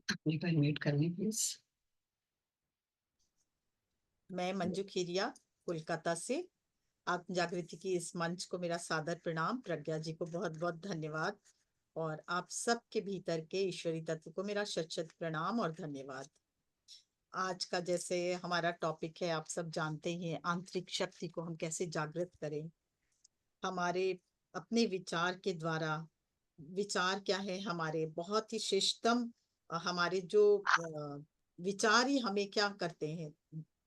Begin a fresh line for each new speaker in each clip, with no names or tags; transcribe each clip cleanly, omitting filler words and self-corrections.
अपने को इनवाइट करने प्लीज।
मैं मंजू खीरिया, कोलकाता से। आत्म जागृति की इस मंच को मेरा सादर प्रणाम। प्रज्ञा जी को बहुत बहुत धन्यवाद। और आप सबके भीतर के ईश्वरी तत्व को मेरा शत शत प्रणाम और धन्यवाद। आज का जैसे हमारा टॉपिक है, आप सब जानते ही हैं, आंतरिक शक्ति को हम कैसे जागृत करें। हमारे अपने विचार के द्वारा, विचार क्या है हमारे, बहुत ही श्रेष्ठतम हमारे जो विचार ही हमें क्या करते हैं,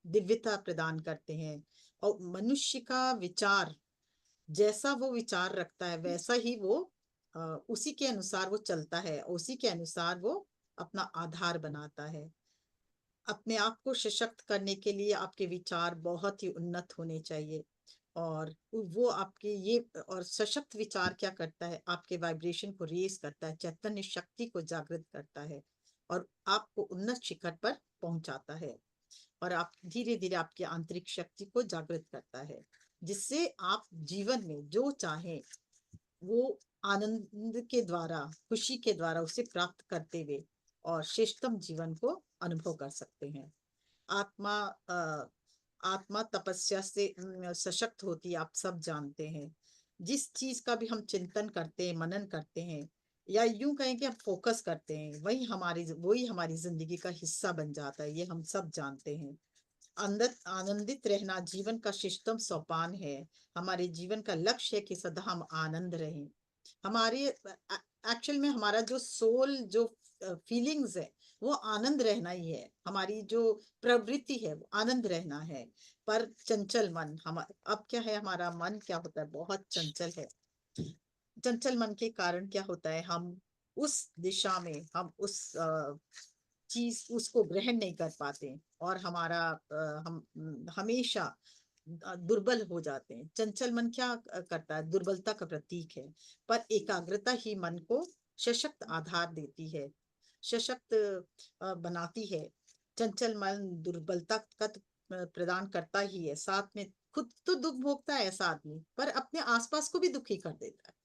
दिव्यता प्रदान करते हैं। और मनुष्य का विचार, जैसा वो विचार रखता है वैसा ही वो उसी के अनुसार वो चलता है, उसी के अनुसार वो अपना आधार बनाता है। अपने आप को सशक्त करने के लिए आपके विचार बहुत ही उन्नत होने चाहिए। और वो आपके ये, और सशक्त विचार क्या करता है, आपके वाइब्रेशन को रेस करता है, चैतन्य शक्ति को जागृत करता है और आपको उन्नत शिखर पर पहुंचाता है। और आप धीरे धीरे आपकी आंतरिक शक्ति को जागृत करता है, जिससे आप जीवन में जो चाहें वो आनंद के द्वारा, खुशी के द्वारा उसे प्राप्त करते हुए और श्रेष्ठतम जीवन को अनुभव कर सकते हैं। आत्मा आत्मा तपस्या से सशक्त होती है, आप सब जानते हैं। जिस चीज का भी हम चिंतन करते हैं, मनन करते हैं, या यूं कहें कि हम फोकस करते हैं, वही हमारी जिंदगी का हिस्सा बन जाता है, ये हम सब जानते हैं। अंदर आनंदित रहना जीवन का श्रेष्ठतम सोपान है। हमारे जीवन का लक्ष्य है कि सदा हम आनंद रहें। हमारे एक्चुअल में हमारा जो सोल, जो फीलिंग्स है, वो आनंद रहना ही है। हमारी जो प्रवृत्ति है वो आनंद रहना है। पर चंचल मन, हम अब क्या है, हमारा मन क्या होता है, बहुत चंचल है। चंचल मन के कारण क्या होता है, हम उस दिशा में, हम उस चीज उसको ग्रहण नहीं कर पाते और हमारा हम हमेशा दुर्बल हो जाते हैं। चंचल मन क्या करता है, दुर्बलता का प्रतीक है। पर एकाग्रता ही मन को सशक्त आधार देती है, सशक्त बनाती है। चंचल मन दुर्बलता का तो प्रदान करता ही है, साथ में खुद तो दुख भोगता है ऐसा आदमी, पर अपने आसपास को भी दुखी कर देता है।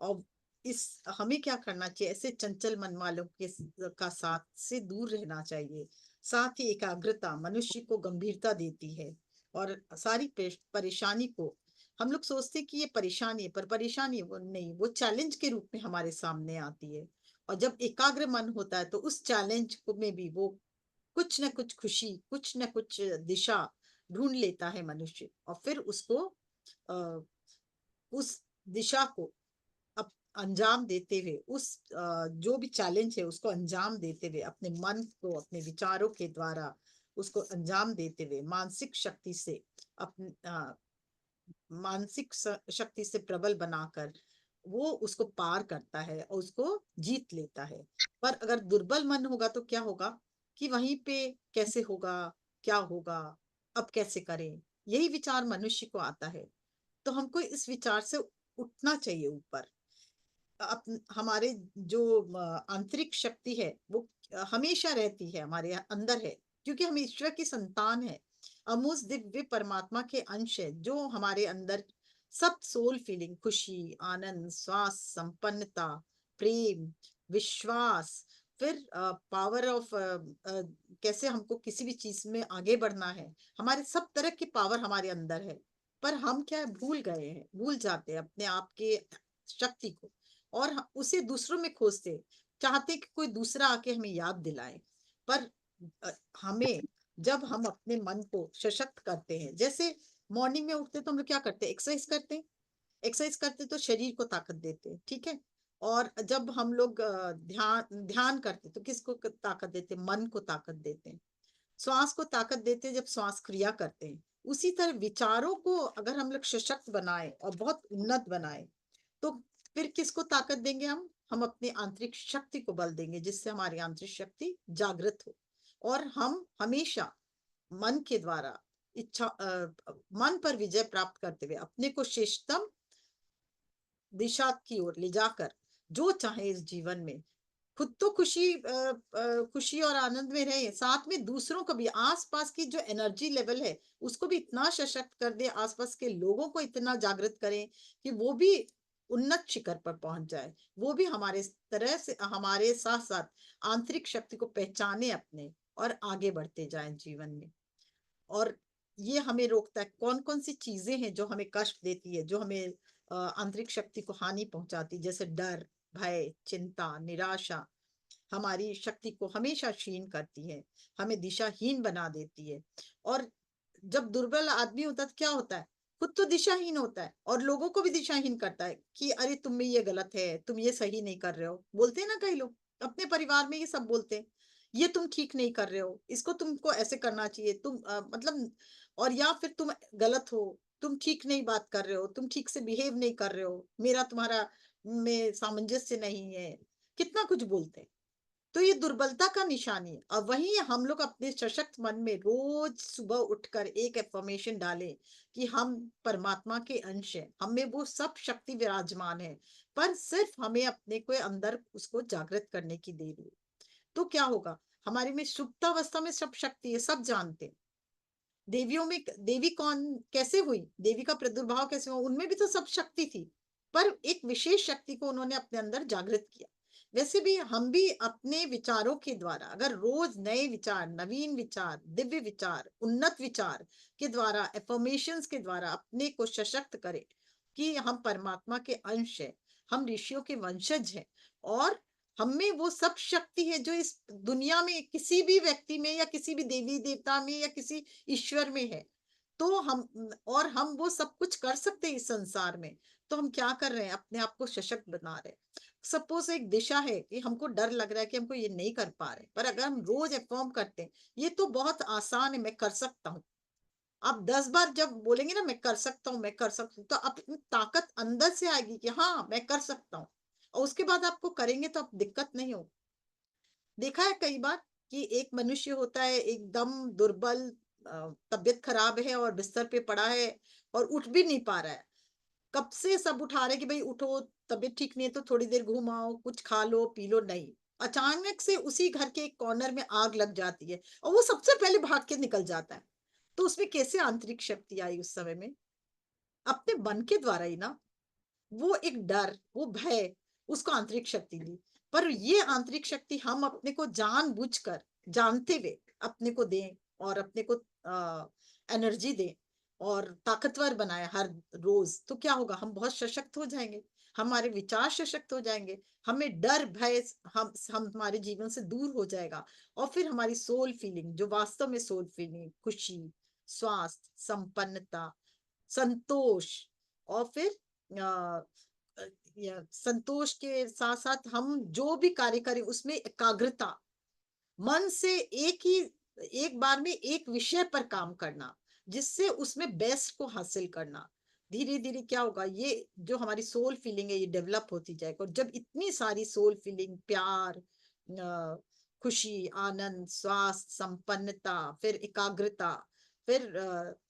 और इस हमें क्या करना चाहिए, ऐसे चंचल मन वालों के का साथ से दूर रहना चाहिए। साथ ही एकाग्रता मनुष्य को गंभीरता देती है और सारी परेशानी को, हम लोग सोचते हैं कि ये परेशानी है, पर परेशानी वो नहीं, वो चैलेंज के रूप में हमारे सामने आती है। और जब एकाग्र मन होता है तो उस चैलेंज को में भी वो कुछ न कुछ खुशी, कुछ न कुछ दिशा ढूंढ लेता है मनुष्य, और फिर उसको उस दिशा को अंजाम देते हुए, उस जो भी चैलेंज है उसको अंजाम देते हुए, अपने मन को अपने विचारों के द्वारा उसको अंजाम देते हुए, मानसिक शक्ति से अपने मानसिक शक्ति से प्रबल बनाकर वो उसको पार करता है और उसको जीत लेता है। पर अगर दुर्बल मन होगा तो क्या होगा, कि वहीं पे कैसे होगा, क्या होगा, अब कैसे करें, यही विचार मनुष्य को आता है। तो हमको इस विचार से उठना चाहिए ऊपर। हमारे जो आंतरिक शक्ति है वो हमेशा रहती है, हमारे अंदर है, क्योंकि हम ईश्वर की संतान है। हम उस दिव्य परमात्मा के अंश है, जो हमारे अंदर सब सोल फीलिंग, खुशी, आनंद, श्वास, संपन्नता, प्रेम, विश्वास, फिर पावर ऑफ कैसे हमको किसी भी चीज में आगे बढ़ना है, हमारे सब तरह की पावर हमारे अंदर है। पर हम क्या है, भूल गए हैं, भूल जाते हैं अपने आप के शक्ति को, और उसे दूसरों में खोजते, चाहते कि कोई दूसरा आके हमें याद दिलाए। पर अ, हमें, जब हम अपने मन को सशक्त करते हैं, जैसे मॉर्निंग में उठते तो हम लोग क्या करते हैं, एक्सरसाइज करते हैं। एक्सरसाइज करते तो शरीर को ताकत देते हैं, ठीक है। और जब हम लोग ध्यान ध्यान करते तो किसको ताकत देते हैं, मन को ताकत देते हैं। श्वास को ताकत देते हैं जब श्वास क्रिया करते हैं। उसी तरह विचारों को अगर हम लोग सशक्त बनाए और बहुत उन्नत बनाए, तो फिर किसको ताकत देंगे, हम अपनी आंतरिक शक्ति को बल देंगे, जिससे हमारी आंतरिक शक्ति जागृत हो। और हम हमेशा मन के द्वारा मन पर विजय प्राप्त करते हुए अपने को श्रेष्ठतम दिशा की ओर ले जाकर जो चाहे इस जीवन में, खुद तो खुशी और आनंद में रहे, साथ में दूसरों को भी, आसपास की जो एनर्जी लेवल है उसको भी इतना सशक्त कर दे, आसपास के लोगों को इतना जागृत करें कि वो भी उन्नत शिखर पर पहुंच जाए, वो भी हमारे तरह से हमारे साथ साथ आंतरिक शक्ति को पहचाने अपने और आगे बढ़ते जाएं जीवन में। और ये हमें रोकता है, कौन कौन सी चीजें हैं जो हमें कष्ट देती है, जो हमें आंतरिक शक्ति को हानि पहुंचाती, जैसे डर, भय, चिंता, निराशा हमारी शक्ति को हमेशा क्षीण करती है, हमें दिशाहीन बना देती है। और जब दुर्बल आदमी होता है तो क्या होता है, खुद तो दिशाहीन होता है और लोगों को भी दिशाहीन करता है कि अरे तुम में ये गलत है, तुम ये सही नहीं कर रहे हो, बोलते हैं ना कई लोग अपने परिवार में ये सब बोलते हैं, ये तुम ठीक नहीं कर रहे हो, इसको तुमको ऐसे करना चाहिए, तुम मतलब, और या फिर तुम गलत हो, तुम ठीक नहीं बात कर रहे हो, तुम ठीक से बिहेव नहीं कर रहे हो, मेरा तुम्हारा में सामंजस्य नहीं है, कितना कुछ बोलते हैं। तो ये दुर्बलता का निशानी है। और वहीं हम लोग अपने सशक्त मन में रोज सुबह उठकर एक एफर्मेशन डालें कि हम परमात्मा के अंश हैं, हमें वो सब शक्ति विराजमान है, पर सिर्फ हमें अपने को अंदर उसको जागृत करने की देरी है। तो क्या होगा, हमारे में सुप्तावस्था में सब शक्ति है, सब जानते हैं। देवियों में देवी कौन कैसे हुई, देवी का प्रादुर्भाव कैसे हुआ, उनमें भी तो सब शक्ति थी, पर एक विशेष शक्ति को उन्होंने अपने अंदर जागृत किया। वैसे भी हम भी अपने विचारों के द्वारा अगर रोज नए विचार, नवीन विचार, दिव्य विचार, उन्नत विचार के द्वारा, एफर्मेशंस के द्वारा अपने को सशक्त करें कि हम परमात्मा के अंश हैं, हम ऋषियों के वंशज हैं, और हमें वो सब शक्ति है जो इस दुनिया में किसी भी व्यक्ति में या किसी भी देवी देवता में या किसी ईश्वर में है। तो हम, और हम वो सब कुछ कर सकते हैं इस संसार में। तो हम क्या कर रहे हैं, अपने आप को सशक्त बना रहे हैं। सपोज एक दिशा है कि हमको डर लग रहा है कि हमको ये नहीं कर पा रहे, पर अगर हम रोज एफर्म करते हैं ये तो बहुत आसान है, मैं कर सकता हूँ, आप 10 बार जब बोलेंगे ना मैं कर सकता हूँ, मैं कर सकता हूँ, तो अपनी ताकत अंदर से आएगी कि हाँ मैं कर सकता हूँ, और उसके बाद आपको करेंगे तो आप दिक्कत नहीं हो। देखा है कई बार कि एक मनुष्य होता है एकदम दुर्बल, तबीयत खराब है और बिस्तर पे पड़ा है और उठ भी नहीं पा रहा है, कब से सब उठा रहे कि भाई उठो, तबीयत ठीक नहीं है तो थोड़ी देर घूमाओ, कुछ खा लो पी लो, नहीं, अचानक से उसी घर के एक कॉर्नर में आग लग जाती है और वो सबसे पहले भाग के निकल जाता है। तो उसमें कैसे आंतरिक शक्ति आई उस समय में, अपने मन के द्वारा ही ना। वो एक डर, वो भय, उसको आंतरिक शक्ति दी। पर ये आंतरिक शक्ति हम अपने को जानबूझकर, जानते हुए अपने को दें, और अपने को एनर्जी दें और ताकतवर बनाए हर रोज, तो क्या होगा, हम बहुत सशक्त हो जाएंगे, हमारे विचार सशक्त हो जाएंगे, हमें डर भय हम हमारे जीवन से दूर हो जाएगा। और फिर हमारी सोल फीलिंग, जो वास्तव में सोल फीलिंग, खुशी, स्वास्थ्य, संपन्नता, संतोष, और फिर अ, संतोष के साथ साथ हम जो भी कार्य करें उसमें एकाग्रता, मन से एक बार में एक विषय पर काम करना, जिससे उसमें बेस्ट को हासिल करना। धीरे धीरे क्या होगा, ये जो हमारी सोल फीलिंग है ये डेवलप होती जाएगी, और जब इतनी सारी सोल फीलिंग, प्यार, खुशी, आनंद, स्वास्थ्य, संपन्नता, फिर एकाग्रता, फिर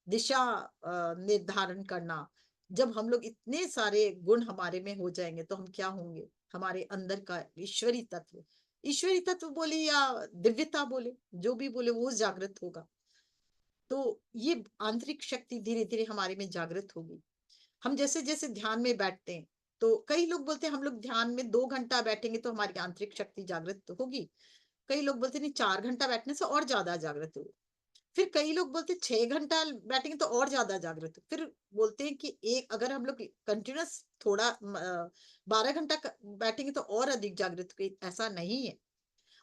दिशा निर्धारण करना, जब हम लोग इतने सारे गुण हमारे में हो जाएंगे तो हम क्या होंगे, हमारे अंदर का ईश्वरी तत्व, ईश्वरी तत्व बोले या दिव्यता बोले, जो भी बोले वो जागृत होगा। तो ये आंतरिक शक्ति धीरे धीरे हमारे में जागृत होगी। हम जैसे जैसे ध्यान में बैठते हैं, तो कई लोग बोलते हैं हम लोग ध्यान में 2 घंटा बैठेंगे तो हमारी आंतरिक शक्ति जागृत होगी, कई लोग बोलते नहीं 4 घंटा बैठने से और ज्यादा जागृत होगी, फिर कई लोग बोलते 6 घंटा बैठेंगे तो और ज्यादा जागृत हो, फिर बोलते हैं कि एक अगर हम लोग कंटिन्यूस थोड़ा 12 घंटा बैठेंगे तो और अधिक जागृत होगी, ऐसा नहीं है।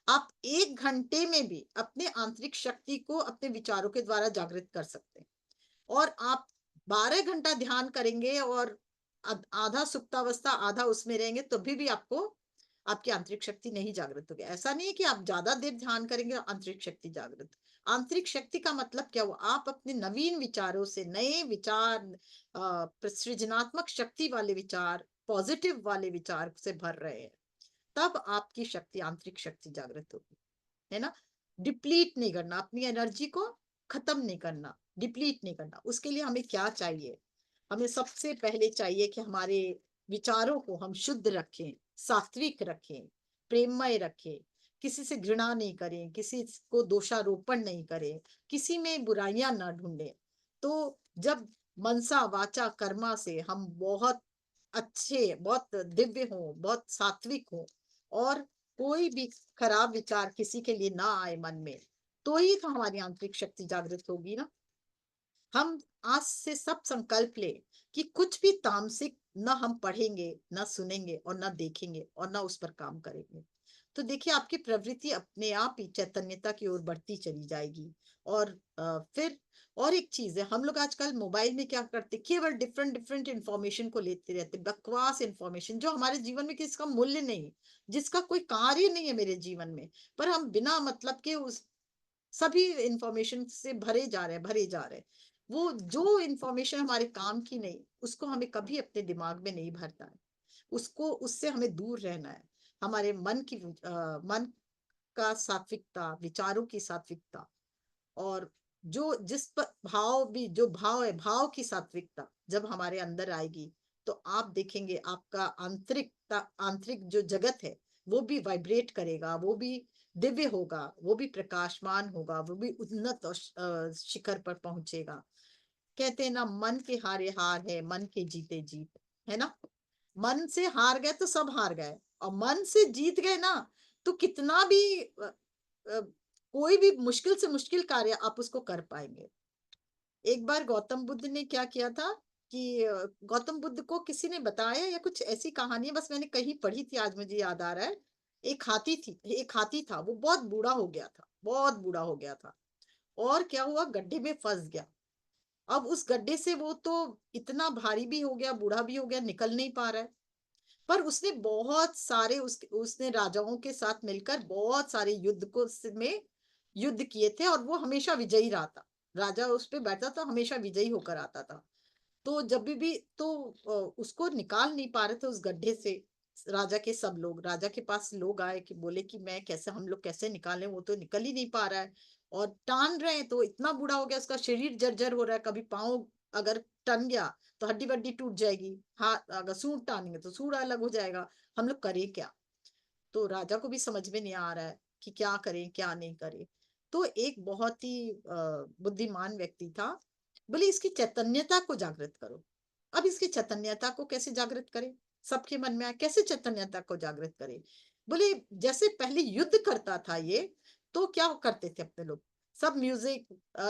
आप 1 घंटे में भी अपने आंतरिक शक्ति को अपने विचारों के द्वारा जागृत कर सकते हैं। और आप 12 घंटा ध्यान करेंगे और आधा सुप्तावस्था आधा उसमें रहेंगे तो भी आपको आपकी आंतरिक शक्ति नहीं जागृत होगी। ऐसा नहीं है कि आप ज्यादा देर ध्यान करेंगे और आंतरिक शक्ति जागृत। आंतरिक शक्ति का मतलब क्या हुआ, आप अपने नवीन विचारों से, नए विचार, सृजनात्मक शक्ति वाले विचार, पॉजिटिव वाले विचार से भर रहे हैं, तब आपकी शक्ति, आंतरिक शक्ति जागृत होगी, है ना। डिप्लीट नहीं करना, अपनी एनर्जी को खत्म नहीं करना, डिप्लीट नहीं करना। उसके लिए हमें क्या चाहिए, हमें सबसे पहले चाहिए कि हमारे विचारों को हम शुद्ध रखें, सात्विक रखें, प्रेममय रखें, किसी से घृणा नहीं करें, किसी को दोषारोपण नहीं करें, किसी में बुराइयां ना ढूंढें। तो जब मनसा वाचा कर्मा से हम बहुत अच्छे, बहुत दिव्य हो, बहुत सात्विक हो, और कोई भी खराब विचार किसी के लिए ना आए मन में, तो ही तो हमारी आंतरिक शक्ति जागृत होगी ना। हम आज से सब संकल्प ले कि कुछ भी तामसिक ना हम पढ़ेंगे, ना सुनेंगे, और ना देखेंगे, और ना उस पर काम करेंगे। तो देखिए, आपकी प्रवृत्ति अपने आप ही चैतन्यता की ओर बढ़ती चली जाएगी। और फिर और एक चीज है, हम लोग आजकल मोबाइल में क्या करते, केवल डिफरेंट डिफरेंट इंफॉर्मेशन को लेते रहते, बकवास इंफॉर्मेशन जो हमारे जीवन में किसका मूल्य नहीं, जिसका कोई कार्य नहीं है मेरे जीवन में, पर हम बिना मतलब के उस सभी इंफॉर्मेशन से भरे जा रहे हैं, भरे जा रहे हैं। वो जो इंफॉर्मेशन हमारे काम की नहीं, उसको हमें कभी अपने दिमाग में नहीं भरना है, उसको उससे हमें दूर रहना है। हमारे मन का सात्विकता, विचारों की सात्विकता, और जो भाव भी, जो भाव है, भाव की सात्विकता जब हमारे अंदर आएगी, तो आप देखेंगे आपका आंतरिक जो जगत है, वो भी वाइब्रेट करेगा, वो भी दिव्य होगा, वो भी प्रकाशमान होगा, वो भी उन्नत और शिखर पर पहुंचेगा। कहते हैं ना, मन के हारे हार है, मन के जीते जीत, है ना। मन से हार गए तो सब हार गए, और मन से जीत गए ना, तो कितना भी कोई भी मुश्किल से मुश्किल कार्य आप उसको कर पाएंगे। एक बार गौतम बुद्ध ने क्या किया था कि गौतम बुद्ध को किसी ने बताया, या कुछ ऐसी कहानी है, बस मैंने कहीं पढ़ी थी, आज मुझे याद आ रहा है। एक हाथी था, वो बहुत बूढ़ा हो गया था, बहुत बूढ़ा हो गया था, और क्या हुआ, गड्ढे में फंस गया। अब उस गड्ढे से वो तो इतना भारी भी हो गया, बूढ़ा भी हो गया, निकल नहीं पा रहा है। पर उसने बहुत सारे उसने राजाओं के साथ मिलकर बहुत सारे में युद्ध किए थे, और वो हमेशा विजयी रहा था। राजा उस पे बैठा था, हमेशा विजयी होकर आता था। तो जब भी तो उसको निकाल नहीं पा रहे थे उस गड्ढे से। राजा के सब लोग, राजा के पास लोग आए कि बोले कि मैं कैसे, हम लोग कैसे निकालें, वो तो निकल ही नहीं पा रहा है। और टान रहे हैं तो इतना बूढ़ा हो गया, उसका शरीर जर्जर हो रहा है, कभी पाँव अगर टन गया तो हड्डी बड्डी टूट जाएगी, हाथ अगर सूंड टानेंगे तो सूंड अलग हो जाएगा। हम लोग करें क्या। तो राजा को भी समझ में नहीं आ रहा है कि क्या करें क्या नहीं करें। तो एक बहुत ही बुद्धिमान व्यक्ति था, बोले इसकी चैतन्यता को जागृत करो। अब इसकी चैतन्यता को कैसे जागृत करें, सबके मन में आया कैसे चैतन्यता को जागृत करें। बोले जैसे पहले युद्ध करता था ये, तो क्या करते थे अपने लोग, सब म्यूजिक,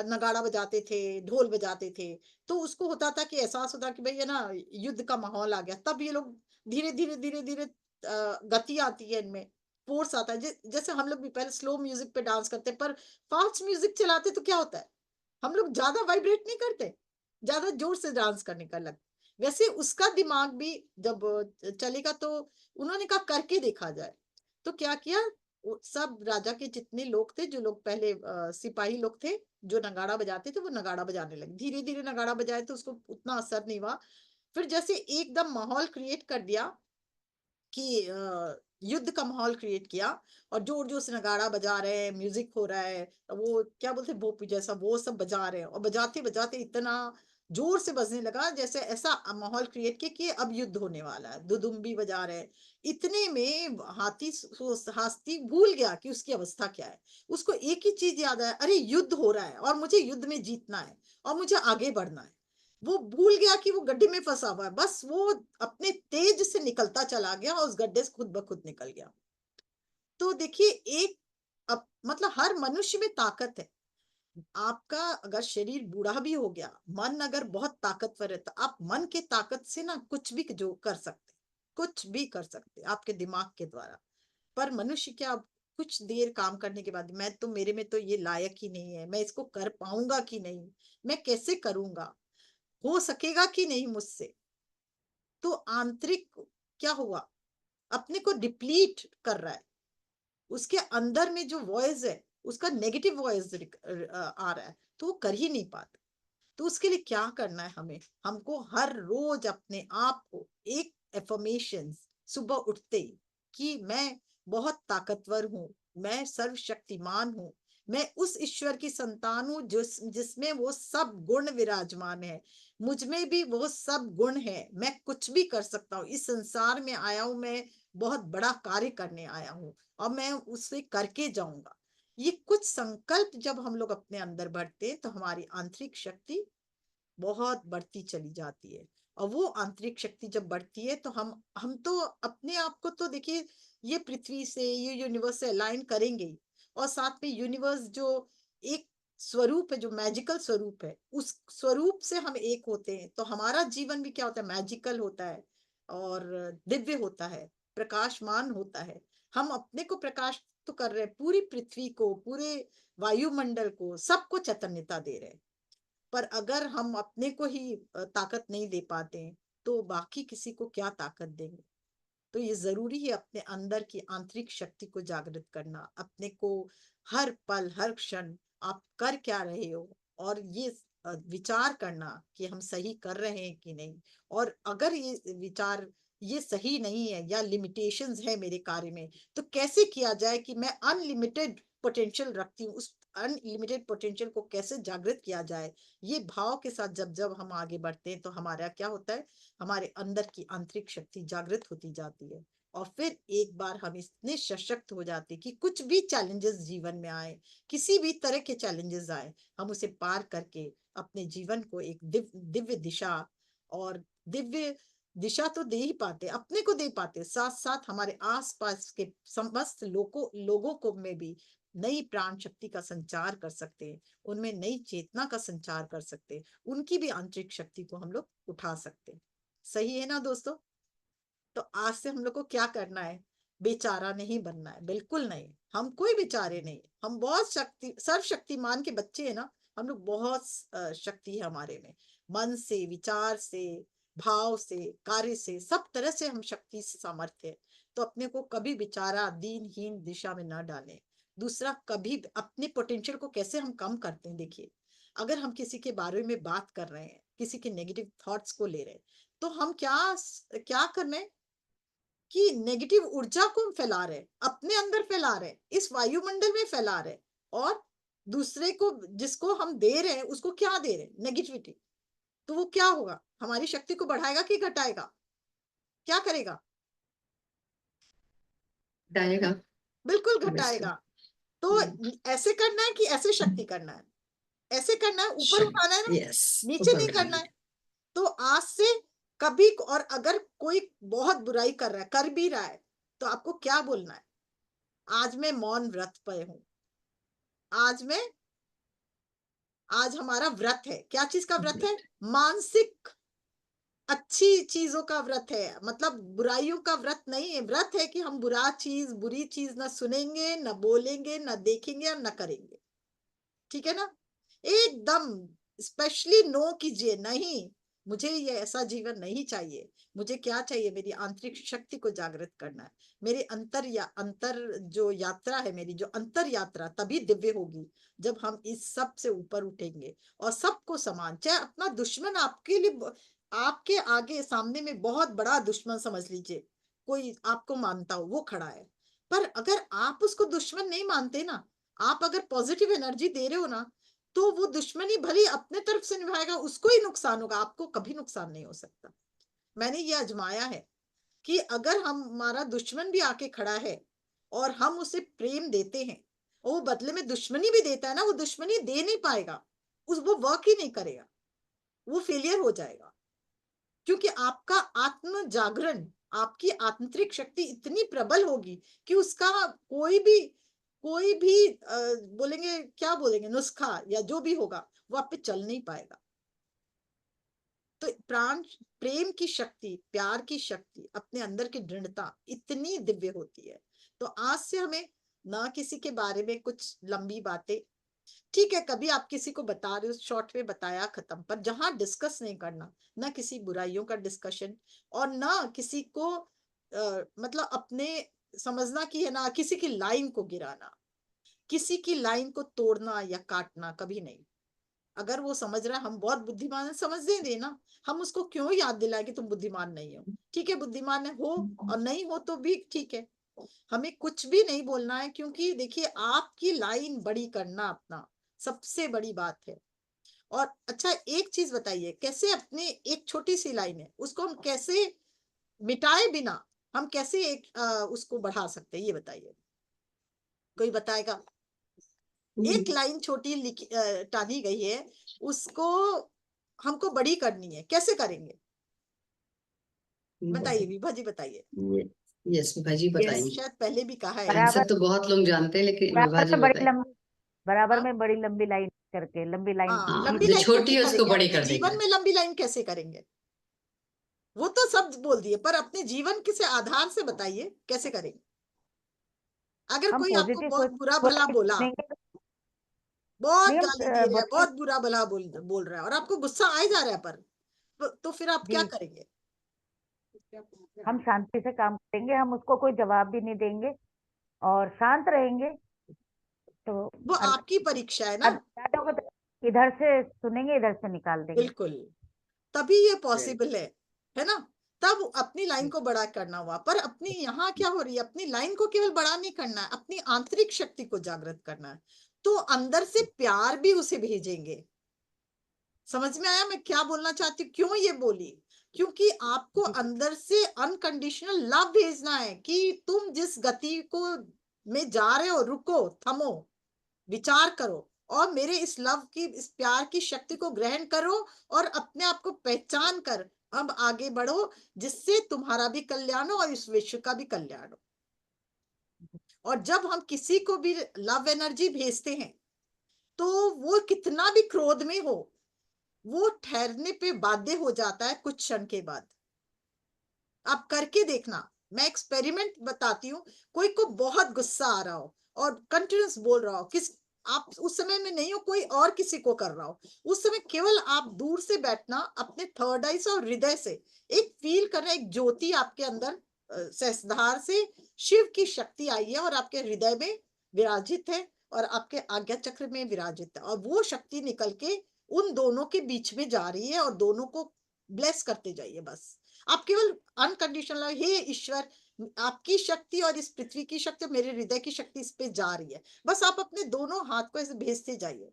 नगाड़ा बजाते थे, ढोल बजाते थे। तो उसको होता था कि एहसास होता कि भाई ये ना, युद्ध का माहौल आ गया, तब ये लोग धीरे धीरे धीरे धीरे गति आती है इनमें, फोर्स आता है। जैसे हम लोग भी पहले स्लो म्यूजिक पे डांस करते हैं, पर फास्ट म्यूजिक चलाते तो क्या होता है, हम लोग ज्यादा वाइब्रेट नहीं करते, ज्यादा जोर से डांस करने का लगता। वैसे उसका दिमाग भी जब चलेगा, तो उन्होंने कहा करके देखा जाए। तो क्या किया, सब राजा के जितने लोग थे, जो लोग पहले सिपाही लोग थे, जो नगाड़ा बजाते थे, वो नगाड़ा बजाने लगे, धीरे धीरे नगाड़ा बजाए तो उसको उतना असर नहीं हुआ। फिर जैसे एकदम माहौल क्रिएट कर दिया कि युद्ध का माहौल क्रिएट किया, और जोर जोर से नगाड़ा बजा रहे हैं, म्यूजिक हो रहा है, वो क्या बोलते हैं भोपी जैसा, वो सब बजा रहे हैं, और बजाते बजाते इतना जोर से बजने लगा, जैसे ऐसा माहौल क्रिएट किया कि अब युद्ध होने वाला है, दुदुम्बी बजा रहे हैं। इतने में हाथी भूल गया कि उसकी अवस्था क्या है। उसको एक ही चीज याद आया, अरे युद्ध हो रहा है और मुझे युद्ध में जीतना है, और मुझे आगे बढ़ना है। वो भूल गया कि वो गड्ढे में फंसा हुआ है, बस वो अपने तेज से निकलता चला गया, और उस गड्ढे से खुद ब खुद निकल गया। तो देखिए, मतलब हर मनुष्य में ताकत है। आपका अगर शरीर बूढ़ा भी हो गया, मन अगर बहुत ताकतवर है, तो आप मन के ताकत से ना कुछ भी जो कर सकते, कुछ भी कर सकते आपके दिमाग के द्वारा। पर मनुष्य क्या, कुछ देर काम करने के बाद, मैं तो, मेरे में तो ये लायक ही नहीं है, मैं इसको कर पाऊंगा कि नहीं, मैं कैसे करूंगा, हो सकेगा कि नहीं मुझसे। तो आंतरिक क्या हुआ, अपने को डिप्लीट कर रहा है। उसके अंदर में जो वॉइस है, उसका नेगेटिव वॉइस आ रहा है, तो वो कर ही नहीं पाता। तो उसके लिए क्या करना है, हमें हमको हर रोज अपने आप को एक एफर्मेशन सुबह उठते ही, कि मैं बहुत ताकतवर हूँ, मैं सर्वशक्तिमान हूँ, मैं उस ईश्वर की संतान हूँ जिसमें वो सब गुण विराजमान है, मुझ में भी वो सब गुण है, मैं कुछ भी कर सकता हूँ, इस संसार में आया हूँ मैं, बहुत बड़ा कार्य करने आया हूँ, और मैं उसे करके जाऊंगा। ये कुछ संकल्प जब हम लोग अपने अंदर भरते हैं, तो हमारी आंतरिक शक्ति बहुत बढ़ती चली जाती है। और वो आंतरिक शक्ति जब बढ़ती है तो हम तो अपने आप को तो देखिए ये पृथ्वी से, ये यूनिवर्स से अलाइन करेंगे ही। और साथ में यूनिवर्स जो एक स्वरूप है, जो मैजिकल स्वरूप है, उस स्वरूप से हम एक होते हैं, तो हमारा जीवन भी क्या होता है, मैजिकल होता है और दिव्य होता है, प्रकाशमान होता है। हम अपने को प्रकाश तो कर रहे हैं, पूरी पृथ्वी को, पूरे वायुमंडल को, सबको चैतन्यता दे रहे हैं। पर अगर हम अपने को ही ताकत नहीं दे पाते तो बाकी किसी को क्या ताकत देंगे। तो ये जरूरी है अपने अंदर की आंतरिक शक्ति को जागृत करना, अपने को हर पल हर क्षण आप कर क्या रहे हो, और ये विचार करना कि हम सही कर रहे हैं कि नहीं। और अगर ये विचार ये सही नहीं है या लिमिटेशंस है मेरे कार्य में, तो कैसे किया जाए कि मैं अनलिमिटेड पोटेंशियल रखती हूँ, उस अनलिमिटेड पोटेंशियल को कैसे जागृत किया जाए। ये भाव के साथ जब जब हम आगे बढ़ते हैं तो हमारा क्या होता है, हमारे अंदर की आंतरिक शक्ति जागृत होती जाती है। और फिर एक बार हम इतने सशक्त हो जाते कि कुछ भी चैलेंजेस जीवन में आए, किसी भी तरह के चैलेंजेस आए, हम उसे पार करके अपने जीवन को एक दिव्य दिशा, और दिव्य दिशा तो दे ही पाते, अपने को दे पाते, साथ साथ हमारे आसपास के समस्त लोगों को में भी नई प्राण शक्ति का संचार कर सकते हैं, उनमें नई चेतना का संचार कर सकते हैं, उनकी भी आंतरिक शक्ति को हम लोग उठा सकते हैं। सही है ना दोस्तों। तो आज से हम लोग को क्या करना है, बेचारा नहीं बनना है, बिल्कुल नहीं। हम कोई बेचारे नहीं, हम बहुत सर्वशक्तिमान के बच्चे हैं ना। हम लोग बहुत शक्ति है हमारे में, मन से, विचार से, भाव से, कार्य से, सब तरह से हम शक्ति से सामर्थ्य है। तो अपने को कभी बेचारा दीनहीन दिशा में न डालें। दूसरा, कभी अपने पोटेंशियल को कैसे हम कम करते हैं, देखिए अगर हम किसी के बारे में बात कर रहे हैं, किसी के नेगेटिव थॉट्स को ले रहे हैं, तो हम क्या क्या कर रहे हैं कि नेगेटिव ऊर्जा को हम फैला रहे, अपने अंदर फैला रहे, इस वायुमंडल में फैला रहे, और दूसरे को जिसको हम दे रहे हैं उसको क्या दे रहे हैं, नेगेटिविटी। तो वो क्या होगा, हमारी शक्ति को बढ़ाएगा कि घटाएगा, क्या करेगा।
डालेगा।
बिल्कुल
ऑब्वियसली।
घटाएगा। तो ऐसे करना है कि ऐसे शक्ति करना है, ऐसे करना है, ऊपर उठाना है ना,
यस।
नीचे
ऊपर
नहीं करना
उठानी
है।
है।
तो आज से कभी, और अगर कोई बहुत बुराई कर रहा है, कर भी रहा है, तो आपको क्या बोलना है, आज मैं मौन व्रत पे हूं, आज मैं, आज हमारा व्रत है, क्या चीज का व्रत है, मानसिक अच्छी चीजों का व्रत है, मतलब बुराइयों का व्रत नहीं है। व्रत है कि हम बुरी चीज ना सुनेंगे, ना बोलेंगे, ना देखेंगे और ना करेंगे। ठीक है ना, एकदम स्पेशली नो कीजिए, नहीं, मुझे ये ऐसा जीवन नहीं चाहिए। मुझे क्या चाहिए, मेरी आंतरिक शक्ति को जागृत करना है। मेरे अंतर जो यात्रा है, मेरी जो अंतर यात्रा तभी दिव्य होगी जब हम इस सब से ऊपर उठेंगे और सबको समान, चाहे अपना दुश्मन आपके लिए, आपके आगे सामने में बहुत बड़ा दुश्मन समझ लीजिए, कोई आपको मानता हो, वो खड़ा है, पर अगर आप उसको दुश्मन नहीं मानते ना, आप अगर पॉजिटिव एनर्जी दे रहे हो ना, तो वो दुश्मनी भली अपने तरफ से निभाएगा, उसको ही नुकसान होगा, आपको कभी नुकसान नहीं हो सकता। मैंने ये आजमाया है कि अगर हमारा दुश्मन भी आके खड़ा है और हम उसे प्रेम देते हैं, और वो बदले में दुश्मनी भी देता है ना, वो दुश्मनी दे नहीं पाएगा, उस वो वर्क ही नहीं करेगा, वो फेलियर हो जाएगा। क्योंकि आपका आत्म जागरण, आपकी आंतरिक शक्ति इतनी प्रबल होगी कि उसका कोई भी बोलेंगे, क्या बोलेंगे, नुस्खा या जो भी होगा, वो आप पे चल नहीं पाएगा। तो प्रेम की शक्ति, प्यार की शक्ति, अपने अंदर की दृढ़ता इतनी दिव्य होती है। तो आज से हमें ना किसी के बारे में कुछ लंबी बातें, ठीक है कभी आप किसी को बता रहे हो, शॉर्ट में बताया, खत्म, पर जहां डिस्कस नहीं करना, ना किसी बुराइयों का डिस्कशन, और ना किसी को मतलब अपने समझना कि है ना, किसी की लाइन को गिराना, किसी की लाइन को तोड़ना या काटना कभी नहीं। अगर वो समझ रहा है हम बहुत बुद्धिमान है, समझ दे देना, हम उसको क्यों याद दिलाए कि तुम बुद्धिमान नहीं हो। ठीक है, बुद्धिमान है हो, और नहीं हो तो भी ठीक है, हमें कुछ भी नहीं बोलना है, क्योंकि देखिए आपकी लाइन बड़ी करना अपना सबसे बड़ी बात है। और अच्छा एक चीज बताइए, कैसे अपने एक छोटी सी लाइन है उसको हम कैसे मिटाए बिना हम कैसे उसको बढ़ा सकते हैं, ये बताइए, कोई बताएगा। एक लाइन छोटी टानी गई है, उसको हमको बड़ी करनी है, कैसे करेंगे। बताइए विभा जी, बताइए।
यस विभा जी
मैंने
बताइए।
शायद पहले भी कहा है ये
आंसर
बात।
बराबर
तो बहुत लोग जानते हैं लेकिन विभा
बराबर
जी
में बड़ी
बताइए।
लंबी बराबर
हाँ
में बड़ी लंबी लाइन करके, लंबी लाइन
हाँ,
हाँ,
लंबी
जो
लाइन
छोटी
कैसे
है उसको
करेंगे?
बड़ी
अपने
कर देगा।
जीवन में लंबी लाइन कैसे करेंगे? वो तो सब बोल दिए, पर अपने जीवन के आधार से बताइए कैसे करेंगे। अगर
हम
कोई आपको
पॉजिटिव
बहुत
सोच
बुरा भला
पॉजिटिव
बोला,
सुनेंगे।
बहुत
नहीं हम
गाली दे रहा है,
बोलेंगे।
बहुत बुरा भला बोल रहा है, और आपको गुस्सा आ ही जा रहा है, पर तो फिर आप क्या
जी,
करेंगे?
हम शांति से काम करेंगे, हम उसको कोई जवाब भी नहीं देंगे और शांत रहेंगे। तो
वो आपकी परीक्षा है ना।
ज्यादा होगा तो इधर से सुनेंगे, इधर से निकाल देंगे।
बिल्कुल, तभी ये पॉसिबल है ना। तब अपनी लाइन को बड़ा करना हुआ, पर अपनी यहाँ क्या हो रही है, अपनी लाइन को केवल बड़ा नहीं करना है, अपनी आंतरिक शक्ति को जागृत करना है। तो अंदर से प्यार भी उसे भेजेंगे। समझ में आया मैं क्या बोलना चाहती हूँ, क्यों ये बोली? क्योंकि आपको अंदर से अनकंडीशनल लव भेजना है कि तुम जिस गति को में जा रहे हो, रुको, थमो, विचार करो, और मेरे इस लव की, इस प्यार की शक्ति को ग्रहण करो, और अपने आप को पहचान कर अब आगे बढ़ो, जिससे तुम्हारा भी कल्याण हो और इस विश्व का भी कल्याण हो। और जब हम किसी को भी लव एनर्जी भेजते हैं, तो वो कितना भी क्रोध में हो, वो ठहरने पे बाध्य हो जाता है कुछ क्षण के बाद। आप करके देखना, मैं एक्सपेरिमेंट बताती हूँ। कोई को बहुत गुस्सा आ रहा हो और कंटिन्यूस बोल रहा हो, किस आप उस समय में नहीं हो, कोई और किसी को कर रहा हो, उस समय केवल आप दूर से बैठना, अपने थर्ड आई से और हृदय से एक फील करना, एक ज्योति आपके अंदर सहस्त्रधार से शिव की शक्ति आई है और आपके हृदय में विराजित है और आपके आज्ञा चक्र में विराजित है, और वो शक्ति निकल के उन दोनों के बीच में जा रही है, और दोनों को ब्लेस करते जाइए। बस आप केवल अनकंडीशनल, हे ईश्वर, आपकी शक्ति और इस पृथ्वी की शक्ति, मेरे हृदय की शक्ति इस पे जा रही है। बस आप अपने दोनों हाथ को ऐसे भेजते जाइए,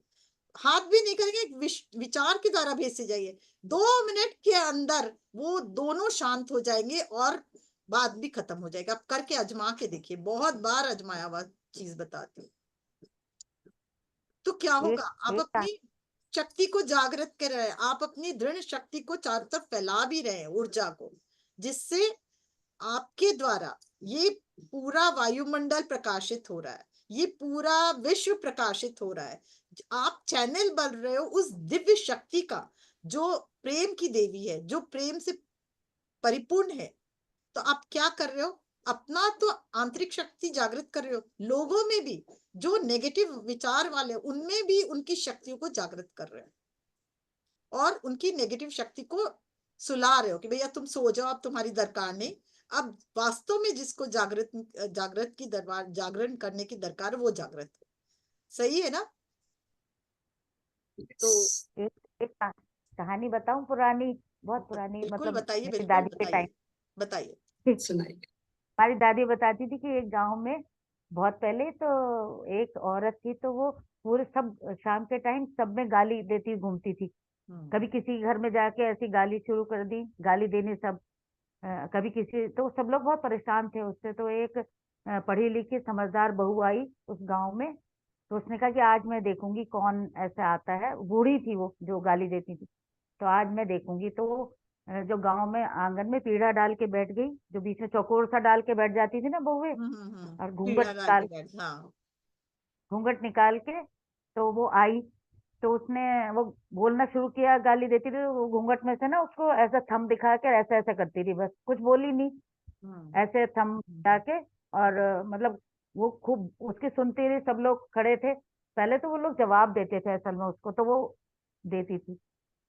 हाथ भी नहीं करेंगे, एक विचार के द्वारा भेजते जाइए। 2 मिनट के अंदर वो दोनों शांत हो जाएंगे और बात भी खत्म हो जाएगा। आप करके आजमा के देखिए, बहुत बार आजमाया हुआ चीज बताती हूँ। तो क्या होगा,
एक
आप
एक
अपनी शक्ति को जागृत कर रहे हैं, आप अपनी दृढ़ शक्ति को चारों तरफ फैला भी रहे हैं, ऊर्जा को, जिससे आपके द्वारा ये पूरा वायुमंडल प्रकाशित हो रहा है, ये पूरा विश्व प्रकाशित हो रहा है। आप चैनल बन रहे हो उस दिव्य शक्ति का, जो प्रेम की देवी है, जो प्रेम से परिपूर्ण है। तो आप क्या कर रहे हो, अपना तो आंतरिक शक्ति जागृत कर रहे हो, लोगों में भी जो नेगेटिव विचार वाले, उनमें भी उनकी शक्तियों को जागृत कर रहे हो, और उनकी नेगेटिव शक्ति को सुला रहे हो कि भैया तुम सो जाओ, अब तुम्हारी दरकार नहीं। अब वास्तव में जिसको जागृत जागृत की दरबार जागरण करने की दरकार है, वो जागृत हो। सही है ना? तो
एक, एक कहानी बताऊं, पुरानी, बहुत पुरानी,
बिल्कुल
मतलब
बताइए,
मेरी
बिल्कुल
दादी के टाइम।
बताइए, बताइए।
सुनाइए।
हमारी दादी बताती थी कि एक गांव में बहुत पहले तो एक औरत थी, तो वो पूरे सब शाम के टाइम सब में गाली देती घूमती थी। कभी किसी के घर में जाके ऐसी गाली शुरू कर दी, गाली देने सब। कभी किसी, तो सब लोग बहुत परेशान थे उससे। तो एक पढ़ी लिखी समझदार बहू आई उस गांव में। तो उसने कहा कि आज मैं देखूंगी कौन ऐसा आता है। बूढ़ी थी वो जो गाली देती थी। तो आज मैं देखूंगी। तो वो जो गांव में आंगन में पीढ़ा डाल के बैठ गई, जो बीच में चौकोर सा डाल के बैठ जाती थी ना बहुएं, और
पीड़ा डाल के बैठ, हाँ।
घूंघट निकाल के। तो वो आई, तो उसने वो बोलना शुरू किया, गाली देती रही। वो घूंघट में से ना उसको ऐसा थंब दिखा के ऐसा ऐसा करती रही, बस कुछ बोली नहीं,
हम्म
ऐसे थंब के। और मतलब वो खूब उसकी सुनती रही। सब लोग खड़े थे। पहले तो वो लोग जवाब देते थे असल में उसको, तो वो देती थी।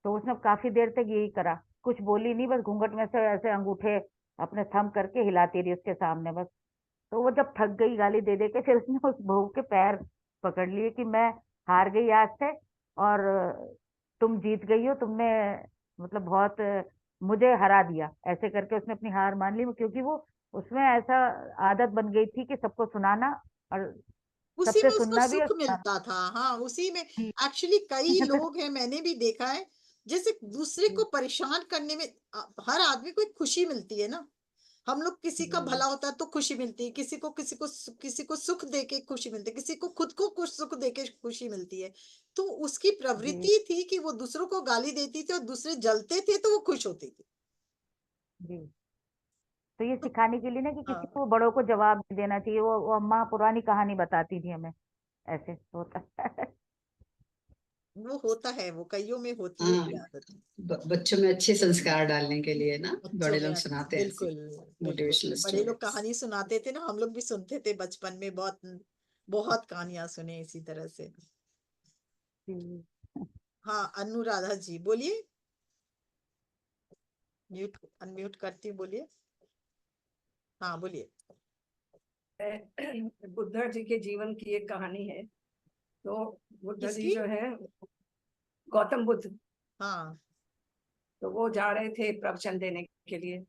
तो उसने काफी देर तक यही करा, कुछ बोली नहीं, बस घूंघट में से ऐसे अंगूठे अपने थंब करके हिलाती रही उसके सामने बस। तो वो जब थक गई गाली दे दे के, फिर उसने उस बहू के पैर पकड़ लिए कि मैं हार गई आज से, और तुम जीत गई हो, तुमने मतलब बहुत मुझे हरा दिया। ऐसे करके उसने अपनी हार मान ली, क्योंकि वो उसमें ऐसा आदत बन गई थी कि सबको सुनाना, और
उसी
सबसे
में उसको
सुनना भी और
सुख
सुनाना
मिलता था, हाँ, उसी में।
भी।
एक्चुअली कई लोग हैं, मैंने भी देखा है, जैसे दूसरे को परेशान करने में हर आदमी को एक खुशी मिलती है ना। हम लोग, किसी का
जी
भला होता है तो खुशी मिलती है, किसी को सुख देके खुशी मिलती है, किसी को खुद को कुछ सुख देके खुशी मिलती है। तो उसकी
जी
प्रवृत्ति थी कि वो दूसरों को गाली देती थी और दूसरे जलते थे तो वो खुश होती थी।
जी तो ये सिखाने के लिए ना कि किसी
हाँ।
को बड़ों को जवाब नहीं देना चाहिए। वो अम्मा पुरानी कहानी बताती थी हमें, ऐसे होता है।
वो होता है, वो कईयों में होती है
हाँ,
ये आदत।
बच्चों में अच्छे संस्कार डालने के लिए ना
बच्चों
बड़े
में
लोग सुनाते हैं ऐसी
बिल्कुल बिल्कुल,
मोटिवेशनल
बड़े लोग
स्टोरीज।
कहानी सुनाते थे ना, हम लोग भी सुनते थे बचपन में, बहुत बहुत कहानियां सुने इसी तरह से।
जी।
हाँ, अनुराधा जी बोलिए, म्यूट अनम्यूट करती हूँ, बोलिए। हाँ बोलिए।
बुद्धा जी के जीवन की एक कहानी है। तो बुद्धा जी
किसकी?
जो है, गौतम बुद्ध,
हाँ।
तो वो जा रहे थे प्रवचन देने के लिए।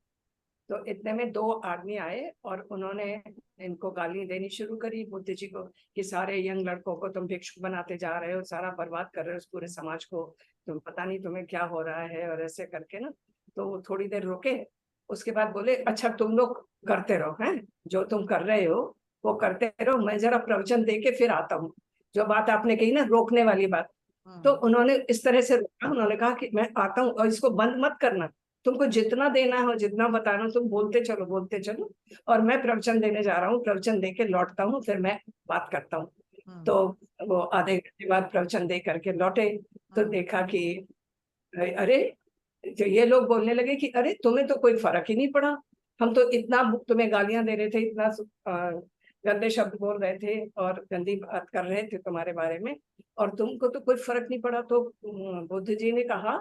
तो इतने में दो आदमी आए और उन्होंने इनको गाली देनी शुरू करी बुद्ध जी को, कि सारे यंग लड़कों को तुम भिक्षुक बनाते जा रहे हो, सारा बर्बाद कर रहे हो उस पूरे समाज को, तुम पता नहीं तुम्हें क्या हो रहा है, और ऐसे करके ना। तो वो थोड़ी देर रुके, उसके बाद बोले, अच्छा तुम लोग करते रहो, हैं जो तुम कर रहे हो वो करते रहो, मैं जरा प्रवचन दे के फिर आता हूँ। जो बात आपने कही ना, रोकने वाली बात, तो उन्होंने इस तरह से रोका। उन्होंने कहा कि मैं आता हूँ और इसको बंद मत करना, तुमको जितना देना हो, जितना बताना हो, तुम बोलते चलो, और मैं प्रवचन देने जा रहा हूँ, प्रवचन दे के लौटता हूँ, फिर मैं बात करता हूँ। तो वो आधे घंटे बाद प्रवचन दे करके लौटे, तो देखा कि अरे, जो ये लोग बोलने लगे कि अरे तुम्हें तो कोई फर्क ही नहीं पड़ा, हम तो इतना तुम्हें गालियां दे रहे थे, इतना गंदे शब्द बोल रहे थे और गंदी बात कर रहे थे तुम्हारे बारे में, और तुमको तो कोई फर्क नहीं पड़ा। तो बुद्ध जी ने कहा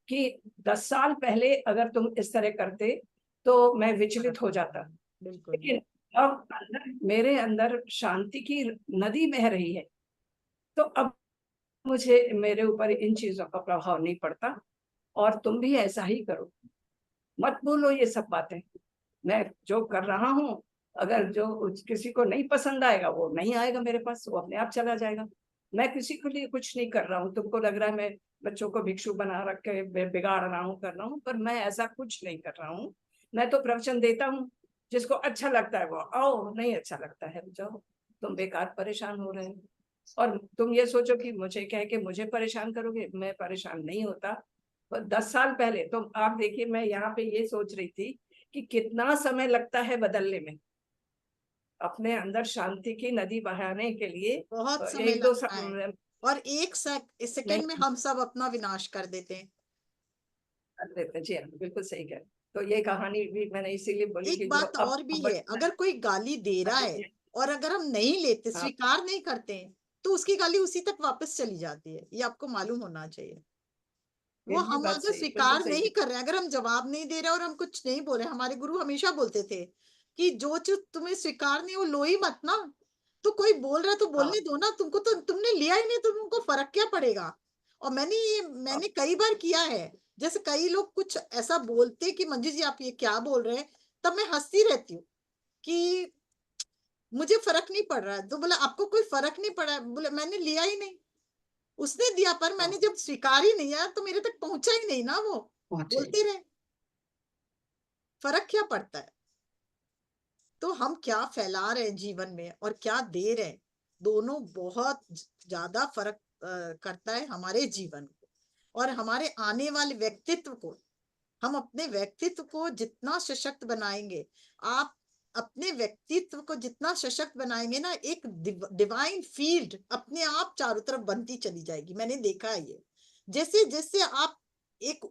कि 10 साल पहले अगर तुम इस तरह करते तो मैं विचलित हो जाता,
बिल्कुल।
लेकिन अब मेरे अंदर शांति की नदी बह रही है, तो अब मुझे मेरे ऊपर इन चीजों का प्रभाव नहीं पड़ता, और तुम भी ऐसा ही करो, मत बोलो ये सब बातें। मैं जो कर रहा हूँ, अगर जो किसी को नहीं पसंद आएगा वो नहीं आएगा मेरे पास, वो अपने आप चला जाएगा। मैं किसी के लिए कुछ नहीं कर रहा हूँ। तुमको लग रहा है मैं बच्चों को भिक्षु बना रख के बिगाड़ रहा हूँ, कर रहा हूँ, पर मैं ऐसा कुछ नहीं कर रहा हूँ। मैं तो प्रवचन देता हूँ, जिसको अच्छा लगता है वो आओ, नहीं अच्छा लगता है जाओ, तुम बेकार परेशान हो रहे हो। और तुम ये सोचो कि मुझे कह के मुझे परेशान करोगे, मैं परेशान नहीं होता। 10 साल पहले तो आप देखिए, मैं यहाँ पे ये सोच रही थी कि कितना समय लगता है बदलने में, अपने अंदर शांति की नदी बहाने के लिए।
बहुत समय
एक दो
लगता है, और एक सेकंड में
नहीं
हम सब अपना विनाश कर देते हैं।
कर देते। जी हाँ, बिल्कुल सही कह। तो ये कहानी भी मैंने इसीलिए बोली
एक
कि जो
बात
अब
और भी है, अगर कोई गाली दे रहा है और अगर हम नहीं लेते,
हाँ।
स्वीकार नहीं करते हैं, तो उसकी गाली उसी तक वापस चली जाती है, ये आपको मालूम होना चाहिए। वो
ये
हम
बात
अगर
सही, बिल्कुल
स्वीकार
सही
नहीं
है।
कर रहे, अगर हम जवाब नहीं दे रहे और हम कुछ नहीं बोल रहे, हमारे गुरु हमेशा बोलते थे कि जो चीज तुम्हें स्वीकार नहीं वो लो ही मत ना। तो कोई बोल रहा है तो बोलने
हाँ,
दो ना, तुमको तो तुमने लिया ही नहीं तो तुमको फर्क क्या पड़ेगा। और मैंने कई बार किया है, जैसे कई लोग कुछ ऐसा बोलते कि मंजू जी आप ये क्या बोल रहे हैं, तब मैं हंसती रहती हूँ कि मुझे फर्क नहीं पड़ रहा है। तो बोला आपको कोई फर्क नहीं पड़ा है, बोले मैंने लिया ही नहीं, उसने दिया, पर मैंने
हाँ,
जब स्वीकार ही नहीं किया तो मेरे तक पहुंचा ही नहीं ना, वो
पहुंचे।
बोलते रहे, फर्क क्या पड़ता है। तो हम क्या फैला रहे हैं जीवन में और क्या दे रहे हैं, दोनों बहुत ज्यादा फर्क करता है हमारे जीवन को और हमारे आने वाले व्यक्तित्व को। हम अपने व्यक्तित्व को जितना सशक्त बनाएंगे, आप अपने व्यक्तित्व को जितना सशक्त बनाएंगे ना, एक डिवाइन फील्ड अपने आप चारों तरफ बनती चली जाएगी। मैंने देखा है ये, जैसे जैसे आप एक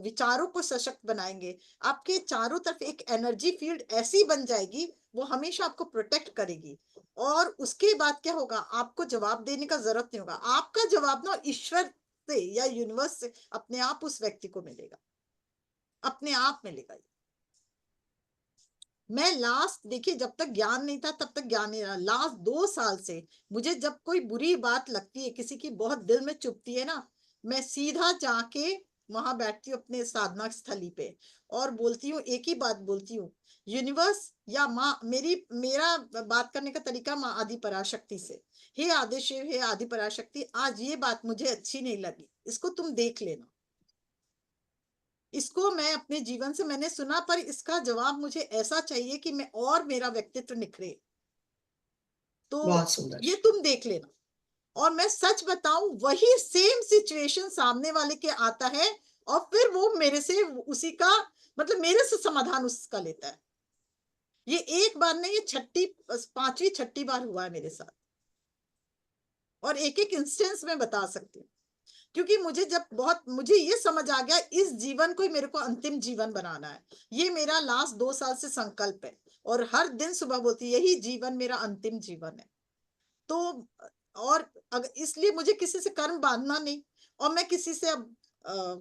विचारों को सशक्त बनाएंगे, आपके चारों तरफ एक एनर्जी फील्ड ऐसी बन जाएगी, वो हमेशा आपको प्रोटेक्ट करेगी। और उसके बाद क्या होगा, आपको जवाब देने का जरूरत नहीं होगा, आपका जवाब ना ईश्वर से या यूनिवर्स से अपने आप उस व्यक्ति को मिलेगा, अपने आप मिलेगा। मैं लास्ट देखिए, जब तक ज्ञान नहीं था तब तक ज्ञान नहीं रहा, लास्ट 2 साल से मुझे जब कोई बुरी बात लगती है, किसी की बहुत दिल में चुभती है ना, मैं सीधा जाके वहां बैठती हूँ अपने साधना स्थली पे और बोलती हूँ, एक ही बात बोलती हूँ, यूनिवर्स या माँ, मेरा बात करने का तरीका माँ आदि पराशक्ति से, हे आदिशिव, हे आदि पराशक्ति, आज ये बात मुझे अच्छी नहीं लगी, इसको तुम देख लेना। इसको मैं अपने जीवन से मैंने सुना, पर इसका जवाब मुझे ऐसा चाहिए कि मैं और मेरा व्यक्तित्व निखरे, तो
बहुत सुंदर।
ये तुम देख लेना। और मैं सच बताऊं, वही सेम सिचुएशन सामने वाले के आता है और फिर वो मेरे से उसी का मतलब मेरे से समाधान उसका लेता है। ये एक बार नहीं, ये छठी 5वीं 6ठी बार हुआ है मेरे साथ, और एक एक इंस्टेंस में बता सकती हूँ। क्योंकि मुझे ये समझ आ गया, इस जीवन को ही मेरे को अंतिम जीवन बनाना है। ये मेरा लास्ट 2 साल से संकल्प है, और हर दिन सुबह बोलती यही जीवन मेरा अंतिम जीवन है। तो और अगर इसलिए मुझे किसी से कर्म बांधना नहीं, और मैं किसी से अब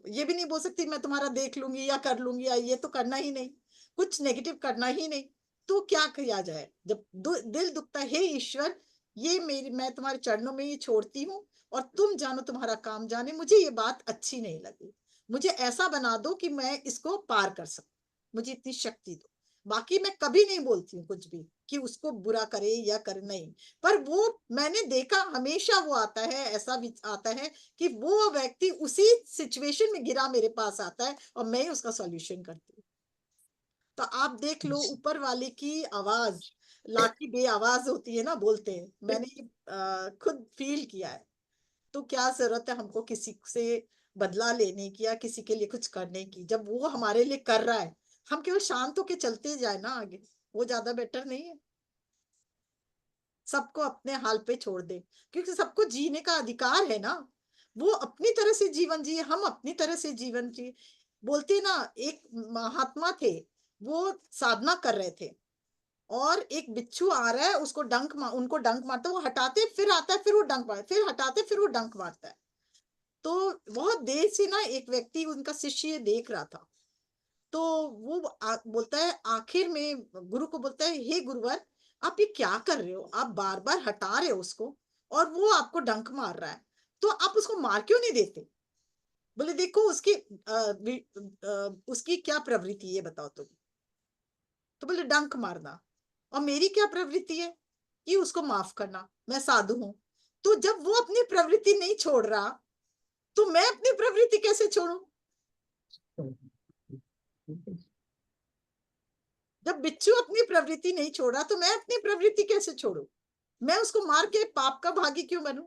ये भी नहीं बोल सकती मैं तुम्हारा देख लूंगी या कर लूंगी, या ये तो करना ही नहीं, कुछ नेगेटिव करना ही नहीं। तो क्या किया जाए, जब दिल दुखता है, हे ईश्वर ये मैं तुम्हारे चरणों में ये छोड़ती हूँ, और तुम जानो तुम्हारा काम जाने, मुझे ये बात अच्छी नहीं लगी, मुझे ऐसा बना दो कि मैं इसको पार कर सकूं, मुझे इतनी शक्ति दो। बाकी मैं कभी नहीं बोलती हूँ कुछ भी कि उसको बुरा करे या करे, नहीं। पर वो मैंने देखा, हमेशा वो आता है, ऐसा आता है कि वो व्यक्ति उसी सिचुएशन में गिरा मेरे पास आता है, और मैं ही उसका सॉल्यूशन करती हूँ। तो आप देख लो, ऊपर वाले की आवाज, लाठी बे आवाज होती है ना, बोलते हैं, मैंने खुद फील किया है। तो क्या जरूरत है हमको किसी से बदला लेने की, या किसी के लिए कुछ करने की, जब वो हमारे लिए कर रहा है, हम केवल शांत होके चलते जाए ना आगे, वो ज्यादा बेटर नहीं है? सबको अपने हाल पे छोड़ दे, क्योंकि सबको जीने का अधिकार है ना। वो अपनी तरह से जीवन जिए, हम अपनी तरह से जीवन जिए। बोलते ना, एक महात्मा थे, वो साधना कर रहे थे, और एक बिच्छू आ रहा है, उसको उनको डंक मारता है, वो हटाते फिर आता है, फिर वो डंक मारता है, फिर हटाते फिर वो डंक मारता है। तो बहुत देर से ना एक व्यक्ति, उनका शिष्य देख रहा था। तो वो बोलता है, आखिर में गुरु को बोलता है, हे गुरुवर आप ये क्या कर रहे हो, आप बार बार हटा रहे हो उसको, और वो आपको डंक मार रहा है, तो आप उसको मार क्यों नहीं देते? बोले देखो उसकी क्या प्रवृत्ति है बताओ तुम। तो बोले डंक मारना। और मेरी क्या प्रवृत्ति है कि उसको माफ करना, मैं साधु हूं। तो जब वो अपनी प्रवृत्ति नहीं छोड़ रहा, तो मैं अपनी प्रवृत्ति कैसे छोड़ू? जब बिच्छू अपनी प्रवृत्ति नहीं छोड़ा, तो मैं अपनी प्रवृत्ति कैसे छोड़ू? मैं उसको मार के पाप का भागी क्यों बनूं?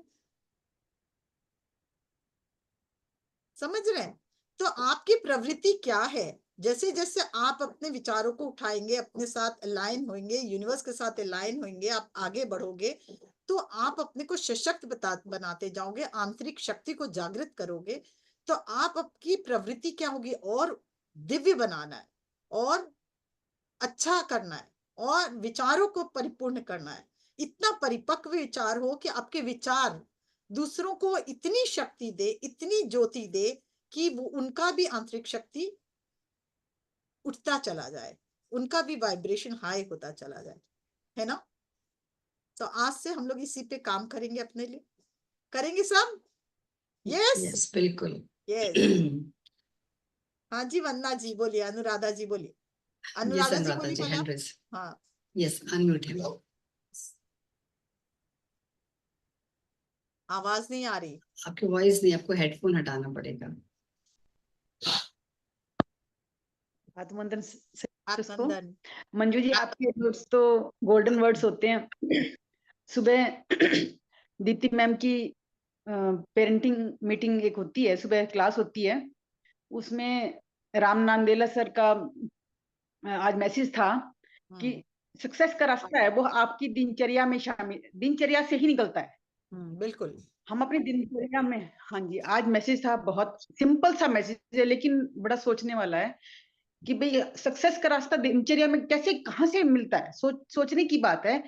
समझ रहे हैं? तो आपकी प्रवृत्ति क्या है? जैसे जैसे आप अपने विचारों को उठाएंगे, अपने साथ अलाइन होंगे, यूनिवर्स के साथ अलाइन होंगे, आप आगे बढ़ोगे, तो आप अपने को सशक्त बनाते जाओगे, आंतरिक शक्ति को जागृत करोगे। तो आप आपकी प्रवृत्ति क्या होगी? और दिव्य बनाना है, और अच्छा करना है, और विचारों को परिपूर्ण करना है। इतना परिपक्व विचार हो कि आपके विचार दूसरों को इतनी शक्ति दे, इतनी ज्योति दे, कि वो उनका भी आंतरिक शक्ति उठता चला जाए, उनका भी वाइब्रेशन हाई होता चला जाए, है ना? तो आज से हम लोग इसी पे काम करेंगे, अपने लिए करेंगे सब। यस
यस बिल्कुल।
यस। हाँ जी, वंदना जी बोलिए, अनुराधा जी बोलिए,
यस
अनुराधा जी
अनुराधा
बोलिए
जी,
मैडम।
Hand raise.
हाँ,
यस अनम्यूट है।
आवाज नहीं आ रही।
आपकी वॉइस नहीं, आपको हेडफोन हटाना पड़ेगा।
आत्मवंदन उसको।
आत्मंदन।
मंजू जी, आपके वर्ड्स तो गोल्डन वर्ड्स होते हैं। सुबह दीप्ति मैम की पेरेंटिंग मीटिंग एक होती है, सुबह क्लास होती है, उसमें राम नांदेला सर का आज मैसेज था कि सक्सेस का रास्ता है वो आपकी दिनचर्या में शामिल, दिनचर्या से ही निकलता है।
बिल्कुल।
हम अपनी दिनचर्या में, हाँ जी, आज मैसेज था, बहुत सिंपल सा मैसेज है लेकिन बड़ा सोचने वाला है कि भाई सक्सेस का रास्ता दिनचर्या में कैसे, कहाँ से मिलता है। सोचने की बात है,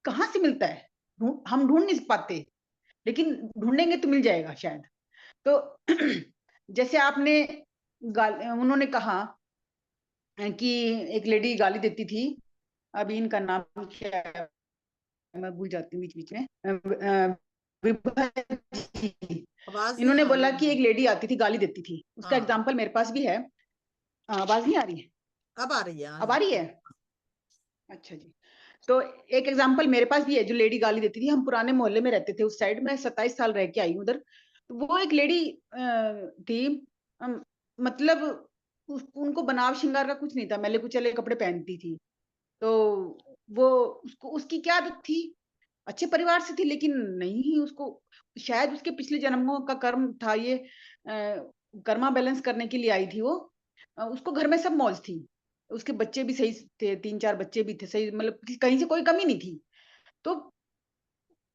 कहाँ से मिलता है, हम ढूंढ नहीं पाते, लेकिन ढूंढेंगे तो मिल जाएगा शायद। तो जैसे आपने उन्होंने कहा कि एक लेडी गाली देती थी, अभी इनका नाम क्या है मैं भूल जाती हूँ बीच बीच में, विभा जी।
आवाज नहीं
इन्होंने
आ
बोला
रही
कि
है।
एक लेडी आती थी गाली देती थी, उसका
हाँ,
एग्जाम्पल मेरे पास भी है। आवाज नहीं आ रही है?
अब आ रही है। हाँ
अब आ
जी।
रही है? अच्छा जी। तो एक एग्जाम्पल मेरे पास भी है, जो लेडी गाली देती थी। हम पुराने मोहल्ले में रहते थे उस साइड में, 27 साल रह के आई उधर। तो वो एक लेडी थी, मतलब उनको बनाव श्रृंगार का कुछ नहीं था, मैले कुचले कपड़े पहनती थी। तो वो उसकी क्या आदत थी, अच्छे परिवार से थी लेकिन नहीं, उसको शायद उसके पिछले जन्मों का कर्म था ये, कर्मा बैलेंस करने के लिए आई थी वो। उसको घर में सब मौज थी,
उसके बच्चे भी सही थे, 3-4 बच्चे भी थे सही, मतलब कहीं से कोई कमी नहीं थी। तो